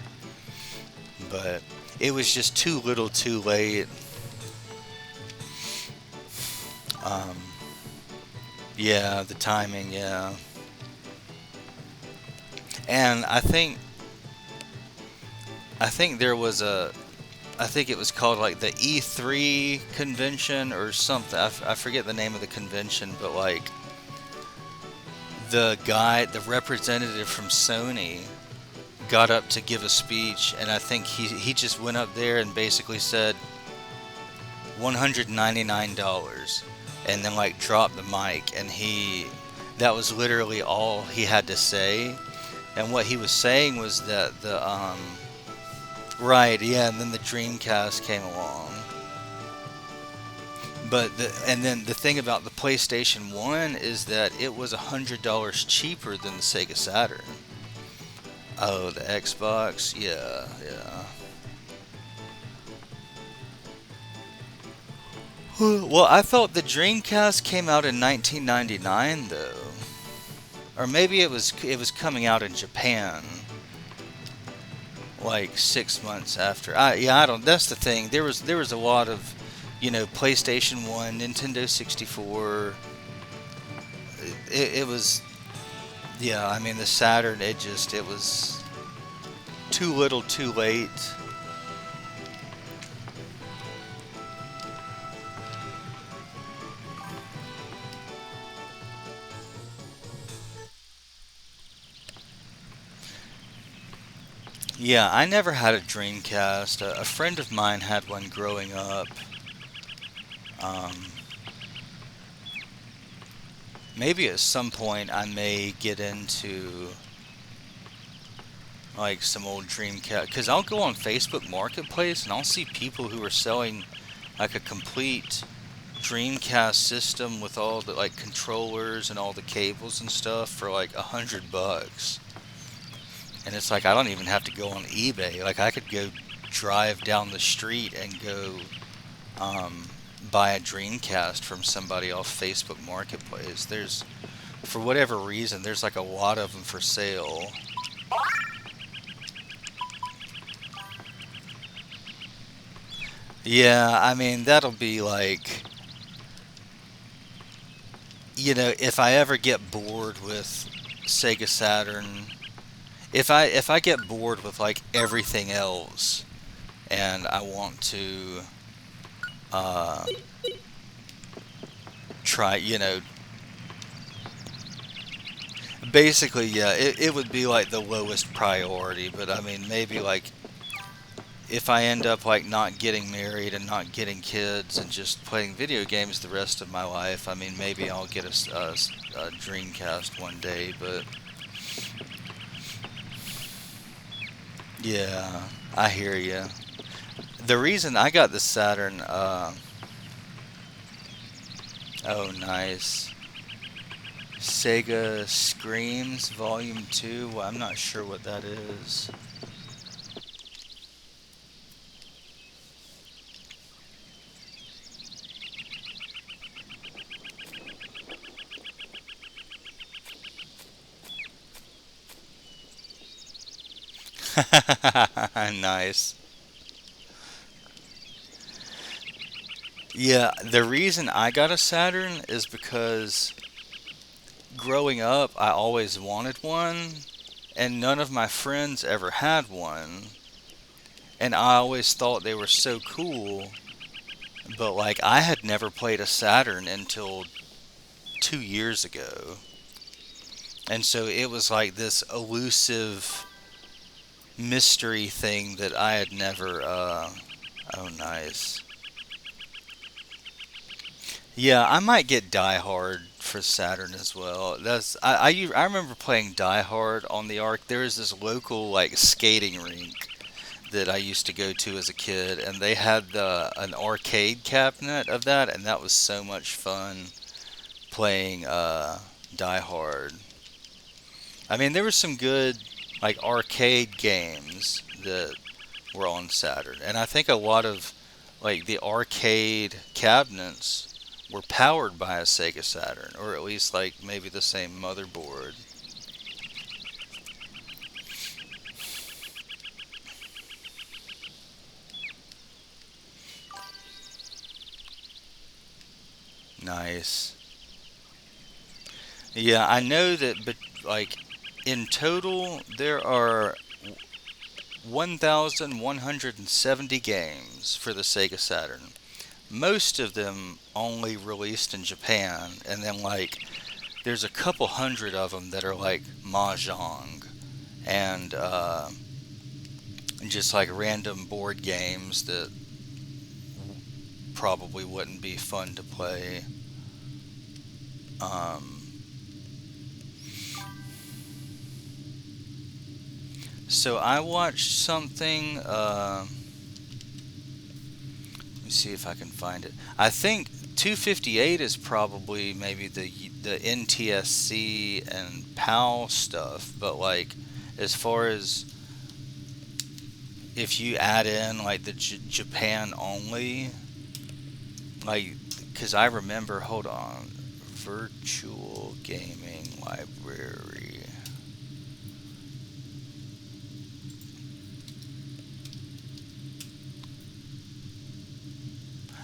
But it was just too little, too late. Um, yeah, the timing, yeah. And I think there was I think it was called like the E3 convention or something. I forget the name of the convention, but like the guy, the representative from Sony, got up to give a speech, and I think he just went up there and basically said $199, and then like dropped the mic, and that was literally all he had to say. And what he was saying was that right, yeah, and then the Dreamcast came along. And then the thing about the PlayStation 1 is that it was $100 cheaper than the Sega Saturn. Oh, the Xbox? Yeah, yeah. Well, I thought the Dreamcast came out in 1999 though. Or maybe it was coming out in Japan like 6 months after. I don't. That's the thing. There was a lot of, PlayStation 1, Nintendo 64. It was, yeah. I mean, the Saturn. It was too little, too late. Yeah, I never had a Dreamcast. A friend of mine had one growing up. Um, Maybe at some point I may get into like some old Dreamcast, because I'll go on Facebook Marketplace and I'll see people who are selling like a complete Dreamcast system with all the like controllers and all the cables and stuff for like $100. And it's like I don't even have to go on eBay. Like I could go drive down the street and go um, buy a Dreamcast from somebody off Facebook Marketplace. For whatever reason, there's like a lot of them for sale. Yeah, I mean that'll be like, if I ever get bored with Sega Saturn, if I get bored with like everything else, and I want to uh, try, basically, yeah, it would be like the lowest priority. But I mean, maybe like if I end up like not getting married and not getting kids and just playing video games the rest of my life, I mean, maybe I'll get a Dreamcast one day. But yeah, I hear you. The reason I got the Saturn, oh, nice. Sega Screams Volume 2. Well, I'm not sure what that is. Nice. Yeah, the reason I got a Saturn is because growing up, I always wanted one, and none of my friends ever had one. And I always thought they were so cool, but like I had never played a Saturn until 2 years ago. And so it was like this elusive mystery thing that I had never. Oh, nice. Yeah, I might get Die Hard for Saturn as well. I remember playing Die Hard on the Arc. There was this local like skating rink that I used to go to as a kid, and they had an arcade cabinet of that, and that was so much fun playing Die Hard. I mean, there were some good like arcade games that were on Saturn, and I think a lot of like the arcade cabinets were powered by a Sega Saturn, or at least like maybe the same motherboard. Nice. Yeah, I know that, but like in total, there are 1,170 games for the Sega Saturn. Most of them only released in Japan, and then like there's a couple hundred of them that are like mahjong and just like random board games that probably wouldn't be fun to play. Um, so I watched something. Let me see if I can find it. I think 258 is probably maybe the NTSC and PAL stuff, but like as far as if you add in like the Japan only, like because I remember, hold on, virtual gaming library.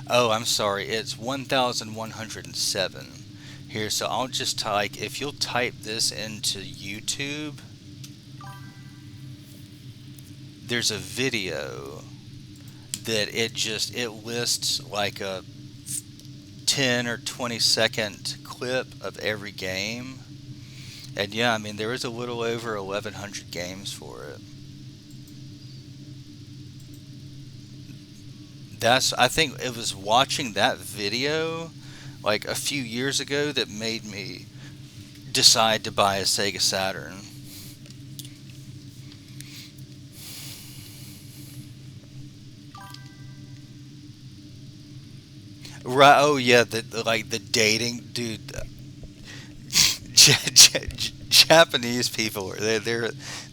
Oh, I'm sorry. It's 1,107 here. So I'll just type, if you'll type this into YouTube, there's a video that it lists like a 10 or 20-second clip of every game. And yeah, I mean, there is a little over 1,100 games for it. I think it was watching that video like a few years ago that made me decide to buy a Sega Saturn. Right? Oh yeah, like the dating, dude. Japanese people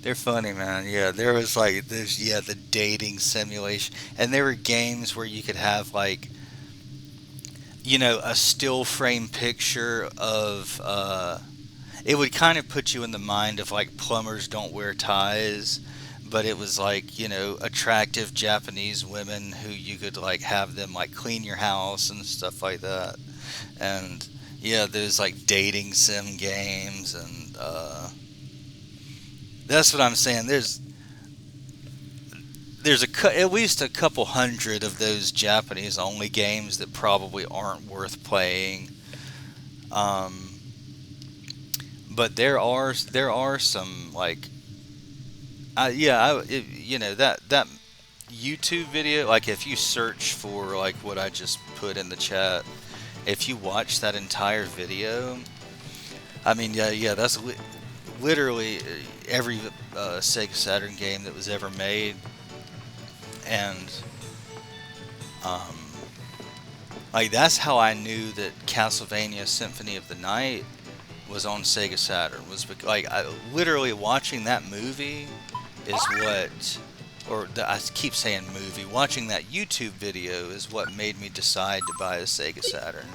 they're funny, man. Yeah, there was like there's yeah the dating simulation, and there were games where you could have like a still frame picture of it would kind of put you in the mind of like plumbers don't wear ties, but it was like attractive Japanese women who you could like have them like clean your house and stuff like that. And yeah, there's like dating sim games, and that's what I'm saying. There's at least a couple hundred of those Japanese only games that probably aren't worth playing. Um, but there are some like yeah that YouTube video, like if you search for like what I just put in the chat, if you watch that entire video, I mean yeah that's literally every Sega Saturn game that was ever made. And um, like that's how I knew that Castlevania Symphony of the Night was on Sega Saturn, was like literally watching that movie is what, I keep saying movie, watching that YouTube video is what made me decide to buy a Sega Saturn.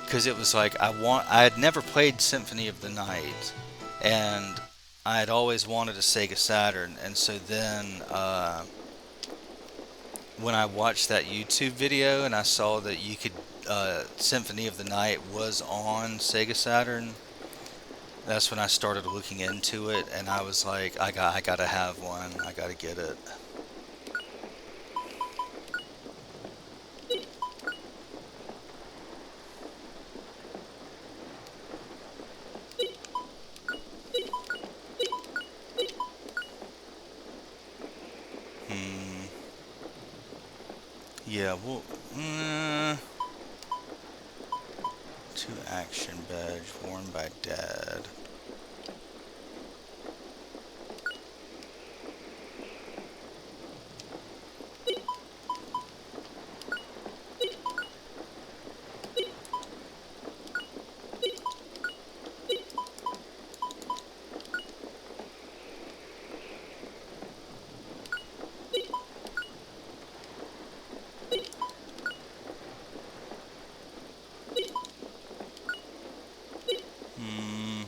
Because it was like I had never played Symphony of the Night, and I had always wanted a Sega Saturn, and so then when I watched that YouTube video and I saw that you could Symphony of the Night was on Sega Saturn, that's when I started looking into it, and I was like, I gotta have one, I gotta get it. Hmm. Yeah. Well. To action badge worn by dad. Hmm.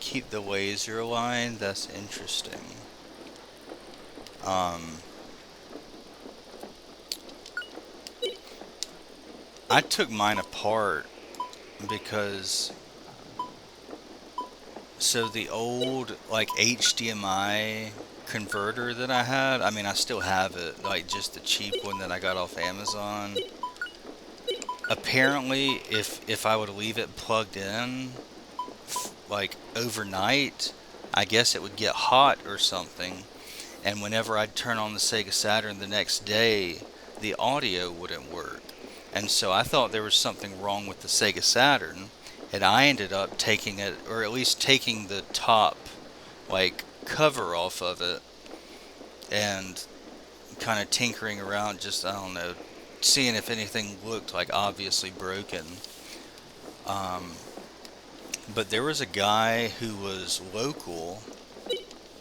keep the laser line. That's interesting. Um, I took mine apart because so the old like HDMI converter that I had, I mean I still have it, like just the cheap one that I got off Amazon. Apparently if I would leave it plugged in like overnight, I guess it would get hot or something. And whenever I'd turn on the Sega Saturn the next day, the audio wouldn't work. And so I thought there was something wrong with the Sega Saturn, and I ended up taking it, or at least taking the top, like, cover off of it, and kind of tinkering around, just, I don't know, seeing if anything looked, like, obviously broken. Um, but there was a guy who was local,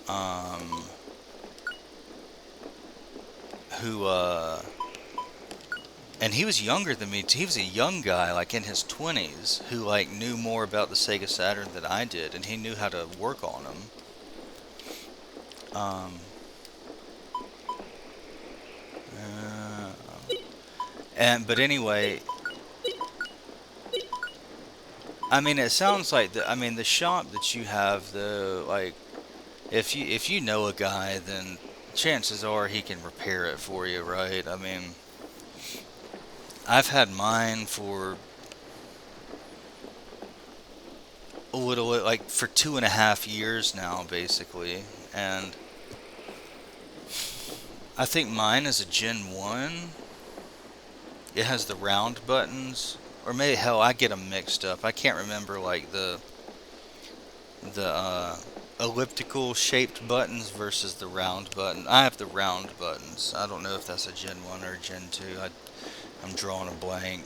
um, who, and he was younger than me. He was a young guy, like in his 20s, who like knew more about the Sega Saturn than I did, and he knew how to work on them. Um, uh, but anyway, I mean, it sounds like I mean, the shop that you have, though, like if you know a guy, then chances are he can repair it for you, right? I mean, I've had mine for a little, like for 2.5 years now, basically, and I think mine is a Gen 1. It has the round buttons. Or maybe, hell, I get them mixed up. I can't remember, like, the elliptical shaped buttons versus the round button. I have the round buttons. I don't know if that's a Gen 1 or a Gen 2. I'm drawing a blank.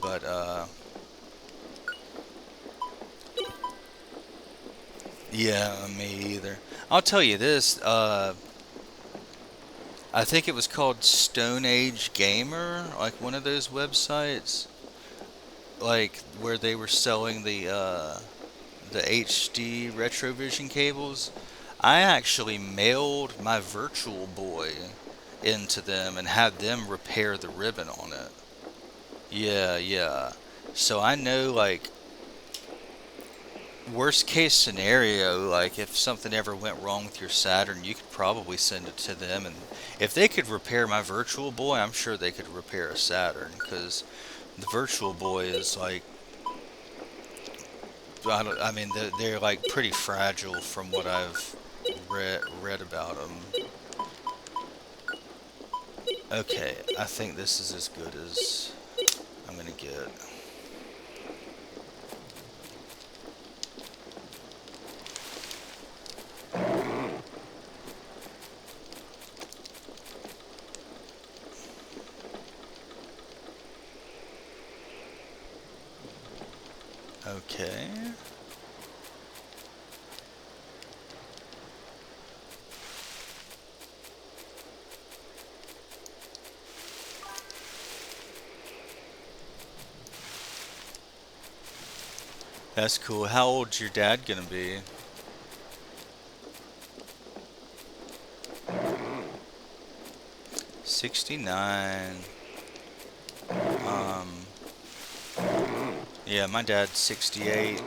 But, yeah, me either. I'll tell you this, I think it was called Stone Age Gamer, like one of those websites, like where they were selling the HD Retrovision cables. I actually mailed my Virtual Boy into them and had them repair the ribbon on it. Yeah, yeah. So I know, like, worst case scenario, like if something ever went wrong with your Saturn, you could probably send it to them, and if they could repair my Virtual Boy, I'm sure they could repair a Saturn, because the Virtual Boy is like, I mean, they're like pretty fragile from what I've read about them. Okay, I think this is as good as I'm gonna get. Okay. That's cool. How old's your dad gonna be? 69. Um, yeah, my dad's 68.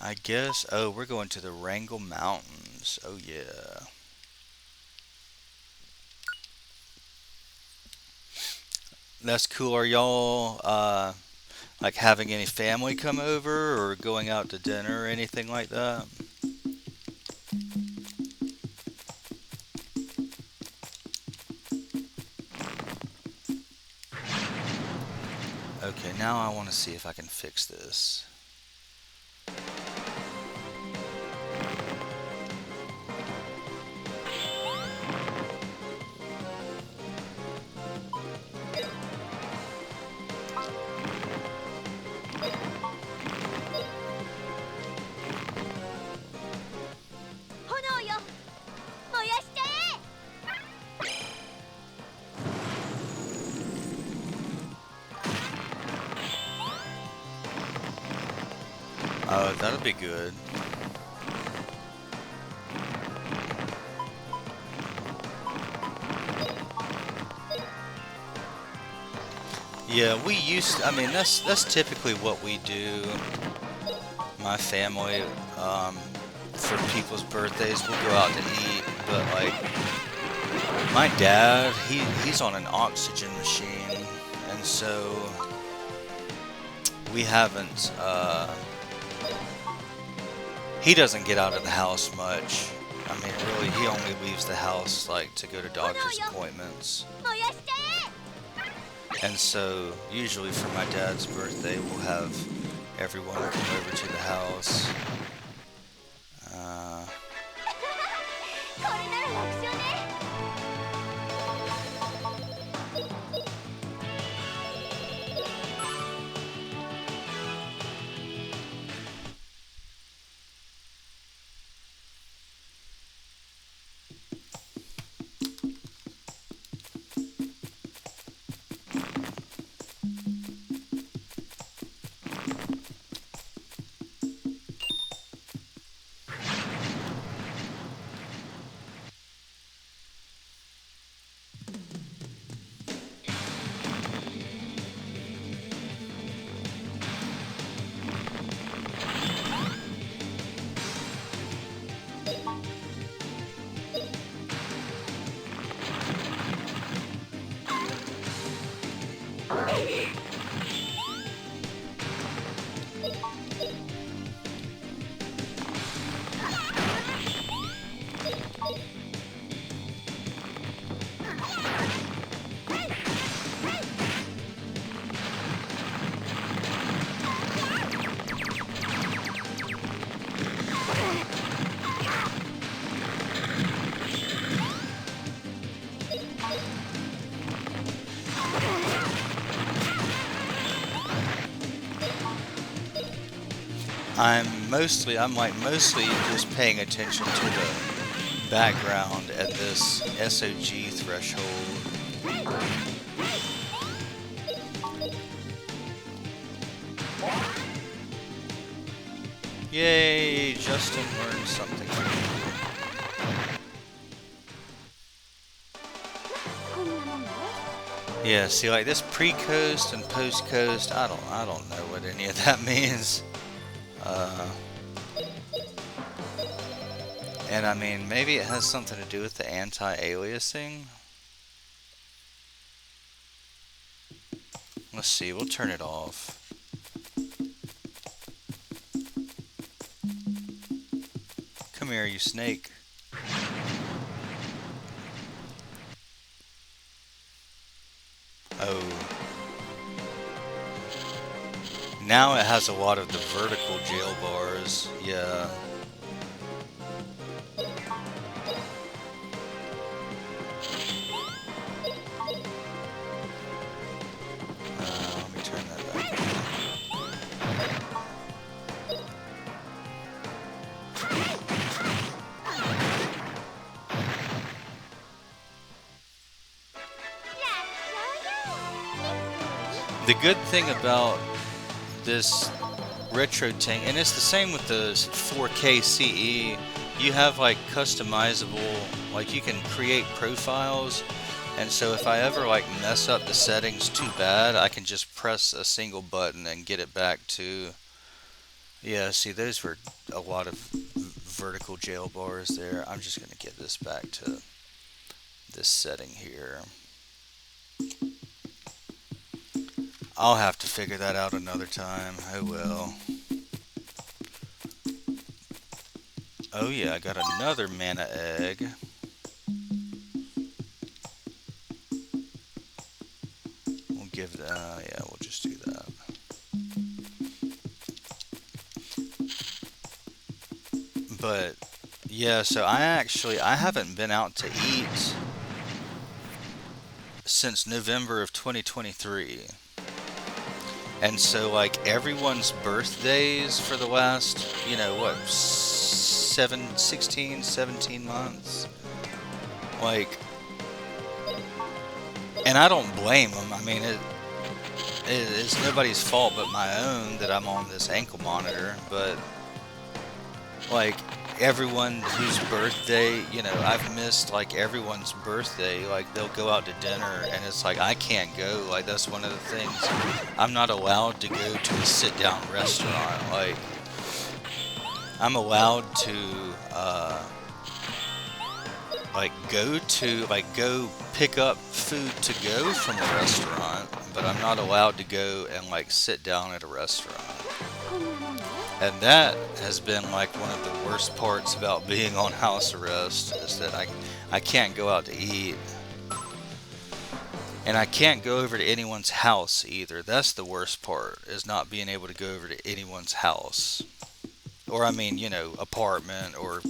I guess. Oh, we're going to the Wrangell Mountains. Oh, yeah. That's cool. Are y'all, like having any family come over or going out to dinner or anything like that? Okay, now I want to see if I can fix this. Oh, that'll be good. Yeah, we used. I mean, that's typically what we do. My family, um, for people's birthdays, we'll go out to eat. But like, my dad, he's on an oxygen machine, and so we haven't. He doesn't get out of the house much. I mean, really, he only leaves the house like to go to doctor's appointments. And so, usually for my dad's birthday, we'll have everyone come over to the house. Uh, I'm like mostly just paying attention to the background at this SOG threshold. Yay, Justin learned something. Yeah, see, like this pre-coast and post-coast, I don't know what any of that means. And I mean, maybe it has something to do with the anti-aliasing. Let's see, we'll turn it off. Come here, you snake. Oh. Now it has a lot of the vertical jail bars. Yeah. Let me turn that back on. The good thing about this retro tank, and it's the same with the 4K CE, you have like customizable, like you can create profiles, and so if I ever like mess up the settings too bad, I can just press a single button and get it back to, yeah, see, those were a lot of vertical jail bars there. I'm just going to get this back to this setting here. I'll have to figure that out another time. Oh well. Oh yeah, I got another mana egg. We'll give that, yeah, we'll just do that. But yeah, so I haven't been out to eat since November of 2023. And so, like, everyone's birthdays for the last, you know, what, 16, 17 months? Like, and I don't blame them. I mean, it's nobody's fault but my own that I'm on this ankle monitor, but like everyone whose birthday, I've missed like everyone's birthday. Like they'll go out to dinner and it's like I can't go. Like that's one of the things. I'm not allowed to go to a sit down restaurant. Like I'm allowed to go pick up food to go from a restaurant, but I'm not allowed to go and like sit down at a restaurant. And that has been like one of the worst parts about being on house arrest is that I can't go out to eat. And I can't go over to anyone's house either. That's the worst part, is not being able to go over to anyone's house. Or I mean, apartment or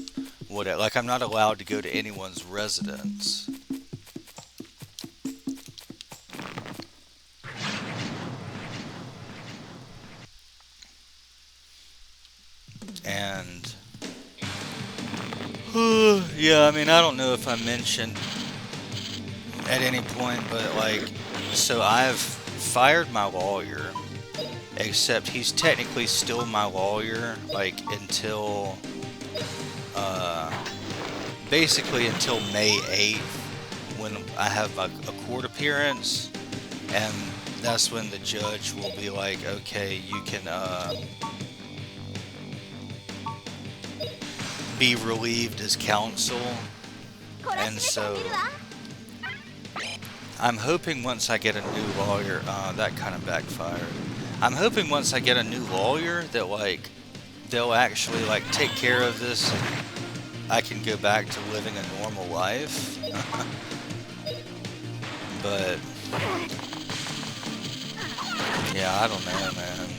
whatever. Like I'm not allowed to go to anyone's residence. And yeah, I mean, I don't know if I mentioned at any point, but like, so I've fired my lawyer, except he's technically still my lawyer, like until basically until May 8th, when I have a court appearance, and that's when the judge will be like, okay, you can be relieved as counsel. And so I'm hoping once I get a new lawyer, that kind of backfired. I'm hoping once I get a new lawyer that like they'll actually like take care of this and I can go back to living a normal life. But yeah, I don't know, man.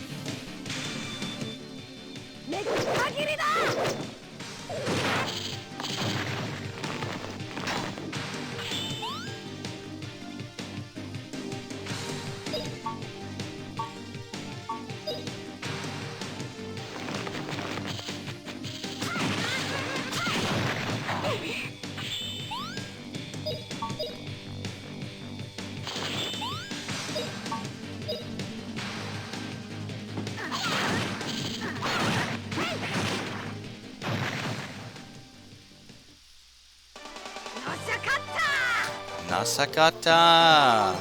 Nasakata!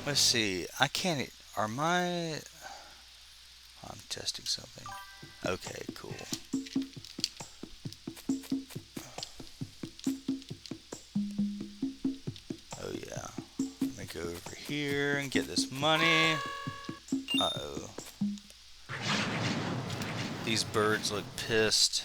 Let's see. I can't. Are my. I'm testing something. Okay, cool. Oh, yeah. Let me go over here and get this money. Uh oh. These birds look pissed.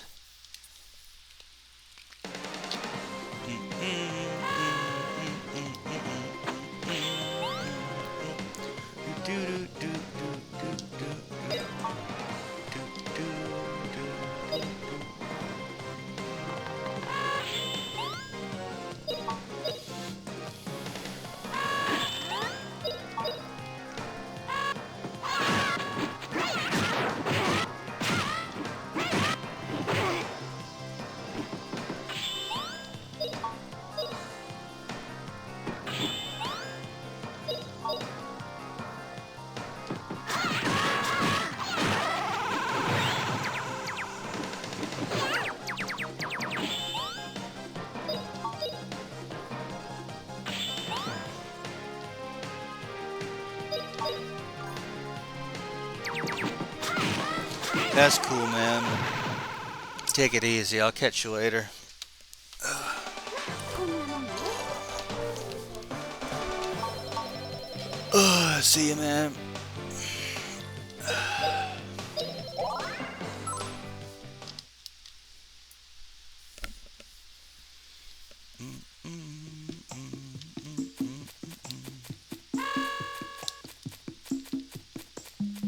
That's cool, man. Take it easy. I'll catch you later. See you, man.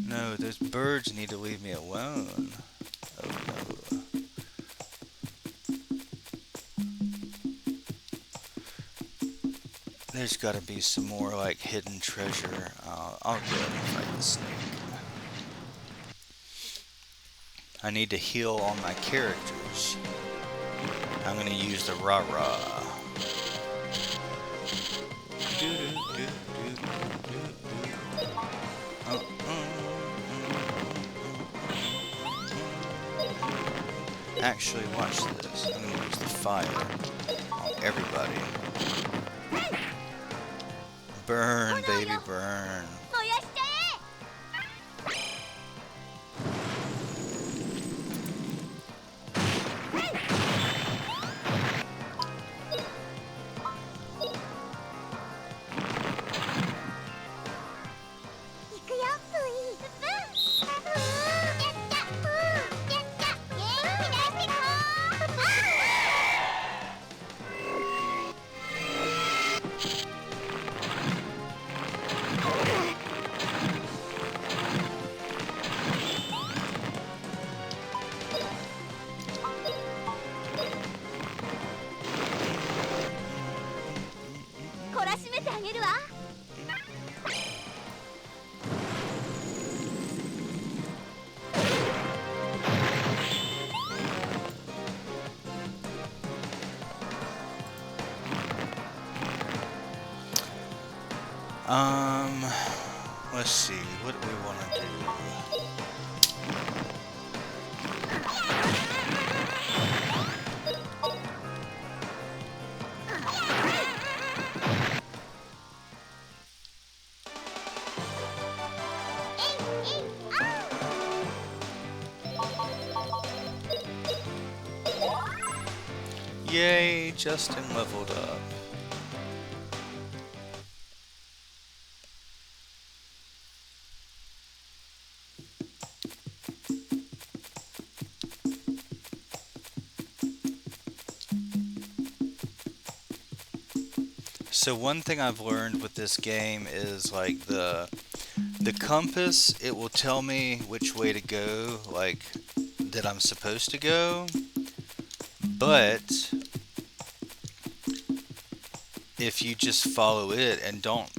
No, those birds need to leave me alone. Oh no. There's gotta be some more like hidden treasure. I'll go and fight the snake. I need to heal all my characters. I I'm gonna use the rah-rah. Actually, watch this. I'm gonna use the fire on everybody. Burn, baby, burn. Let's see, what do we want to do? Yay, Justin leveled up. So one thing I've learned with this game is like the compass, it will tell me which way to go, like that I'm supposed to go, but if you just follow it and don't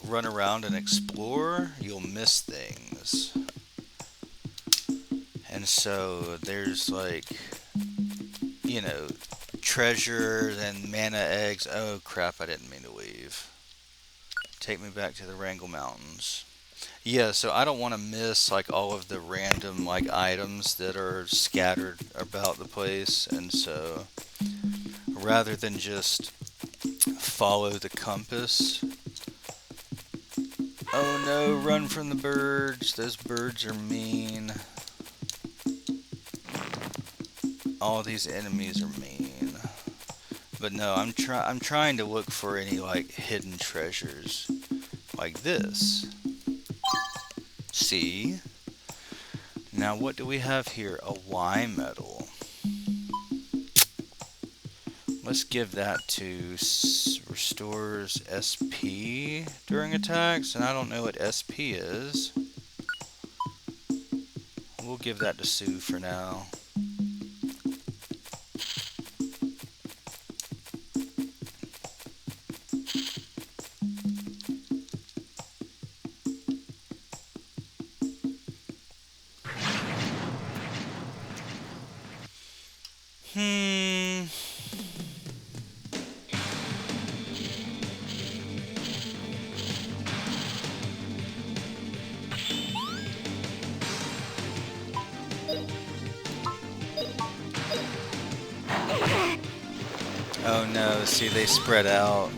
run around and explore, you'll miss things. And so there's like, you know, treasure and mana eggs. Oh crap, I didn't mean to leave. Take me back to the Wrangle Mountains. Yeah, so I don't want to miss like all of the random like items that are scattered about the place, and so rather than just follow the compass. Oh no, run from the birds. Those birds are mean. All these enemies are mean. But no, I'm trying to look for any like hidden treasures like this. See? Now what do we have here? A Y medal. Let's give that to restores SP during attacks, and I don't know what SP is. We'll give that to Sue for now. Oh no, see they spread out.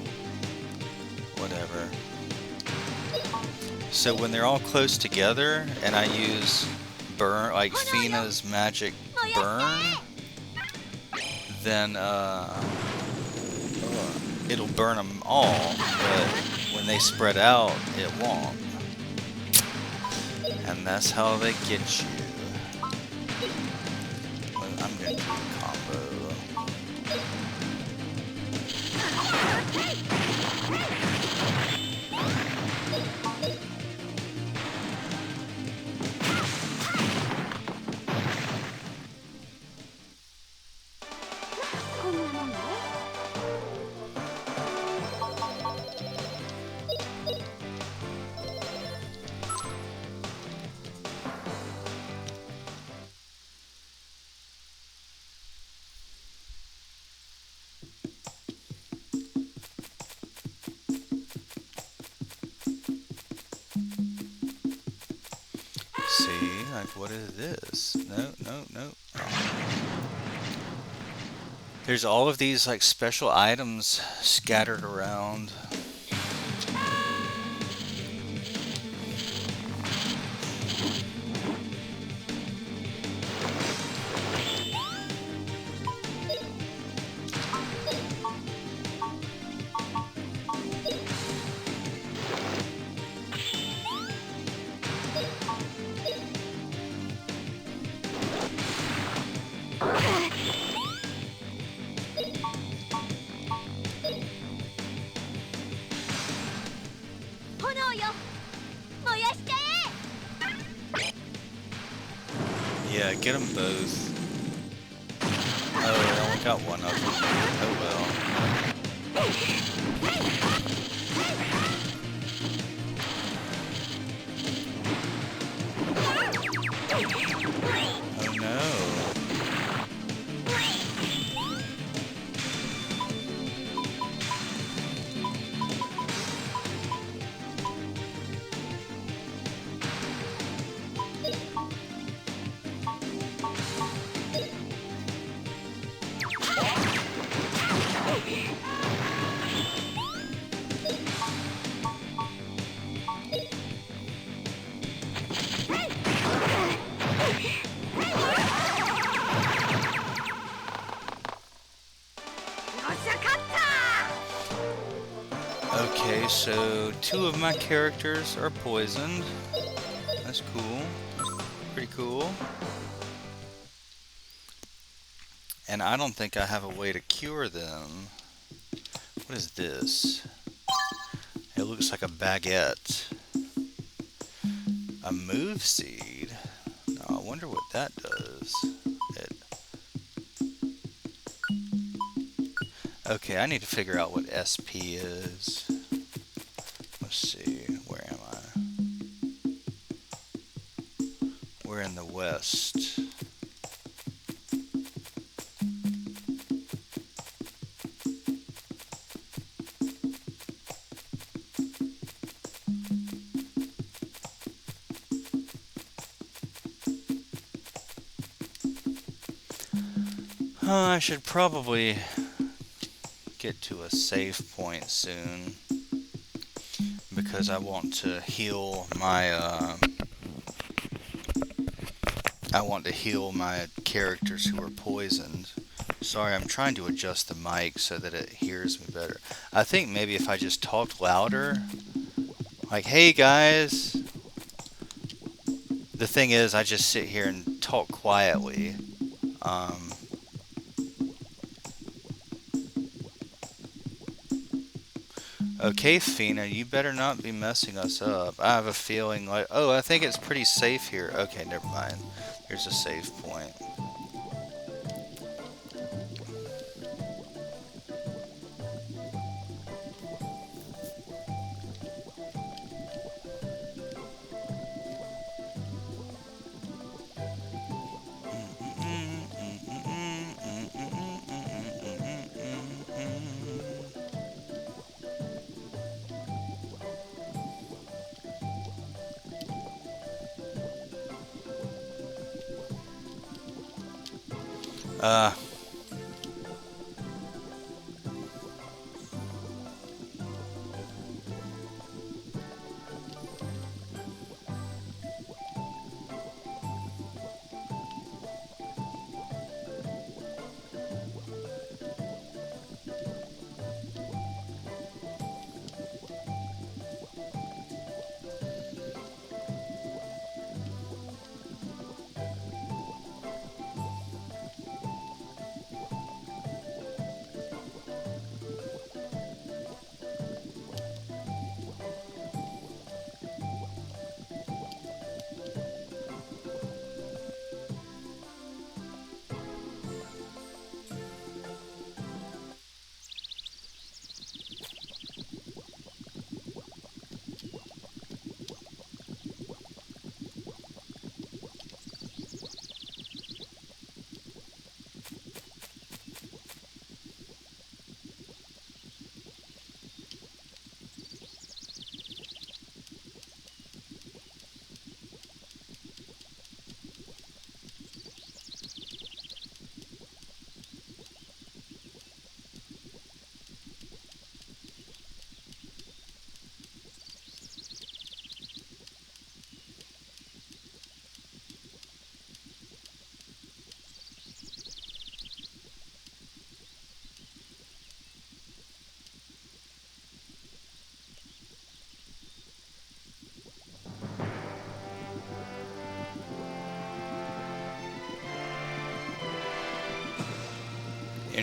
Whatever. So when they're all close together and I use burn, like Fina's magic burn, then it'll burn them all, but when they spread out, it won't. And that's how they get you. I'm gonna do a combo. See, like, what is this? No, no, no. There's all of these, like, special items scattered around. Yeah, get them both. Oh, I only got one of them. Oh well. Oh no. Okay, so two of my characters are poisoned. That's cool. Pretty cool. And I don't think I have a way to cure them. What is this? It looks like a baguette. A move seed? Now, I wonder what that does. Okay, I need to figure out what SP is. Let's see, where am I? We're in the west. I should probably get to a save point soon because I want to heal my characters who are poisoned. Sorry, I'm trying to adjust the mic so that it hears me better. I think maybe if I just talked louder, like, hey guys. The thing is, I just sit here and talk quietly. Okay, Fina, you better not be messing us up. I have a feeling like, oh, I think it's pretty safe here. Okay, never mind. Here's a save point. Uh,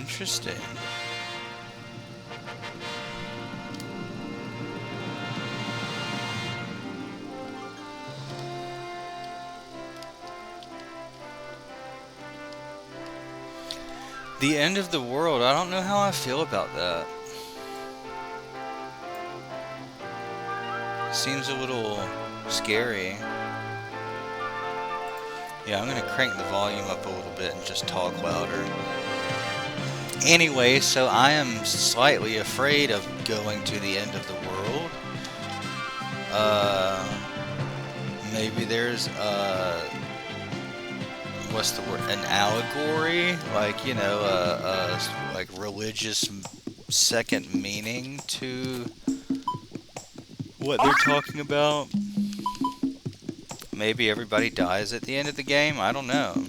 Interesting. The end of the world. I don't know how I feel about that. Seems a little scary. Yeah, I'm gonna crank the volume up a little bit and just talk louder. Anyway, so I am slightly afraid of going to the end of the world. Uh, maybe there's what's the word? An allegory, like like religious second meaning to what they're talking about. Maybe everybody dies at the end of the game. I don't know.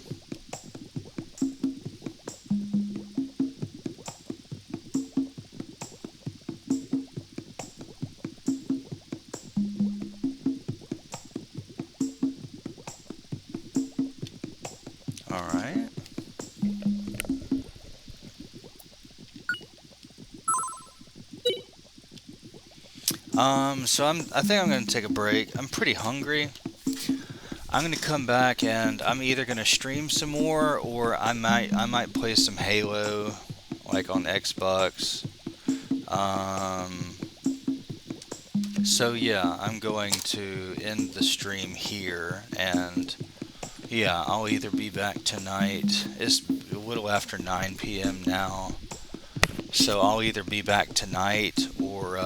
All right. I think I'm gonna take a break. I'm pretty hungry. I'm gonna come back and I'm either gonna stream some more or I might play some Halo, like on Xbox. Um, so yeah, I'm going to end the stream here, and yeah, I'll either be back tonight. It's a little after 9 p.m. now, so I'll either be back tonight or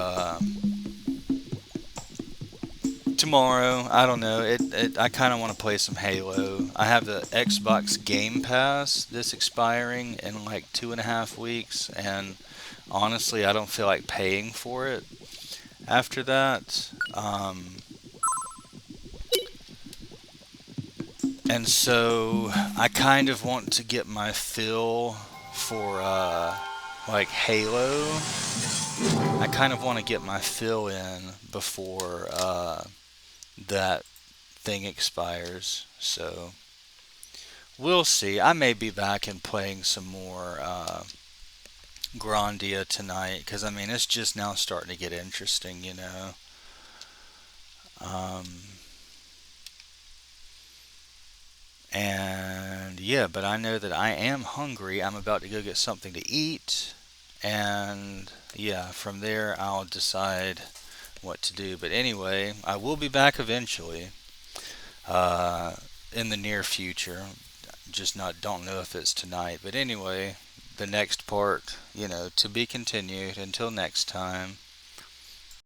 tomorrow. I don't know. I kind of want to play some Halo. I have the Xbox Game Pass that's expiring in like 2.5 weeks, and honestly, I don't feel like paying for it after that. And so I kind of want to get my fill for like Halo. I kind of want to get my fill in before that thing expires. So we'll see. I may be back and playing some more Grandia tonight because I mean it's just now starting to get interesting, you know. Um, and yeah, but I know that I am hungry. I'm about to go get something to eat, and yeah, from there I'll decide what to do. But anyway, I will be back eventually uh, in the near future. Just not don't know if it's tonight. But anyway, the next part, to be continued. Until next time.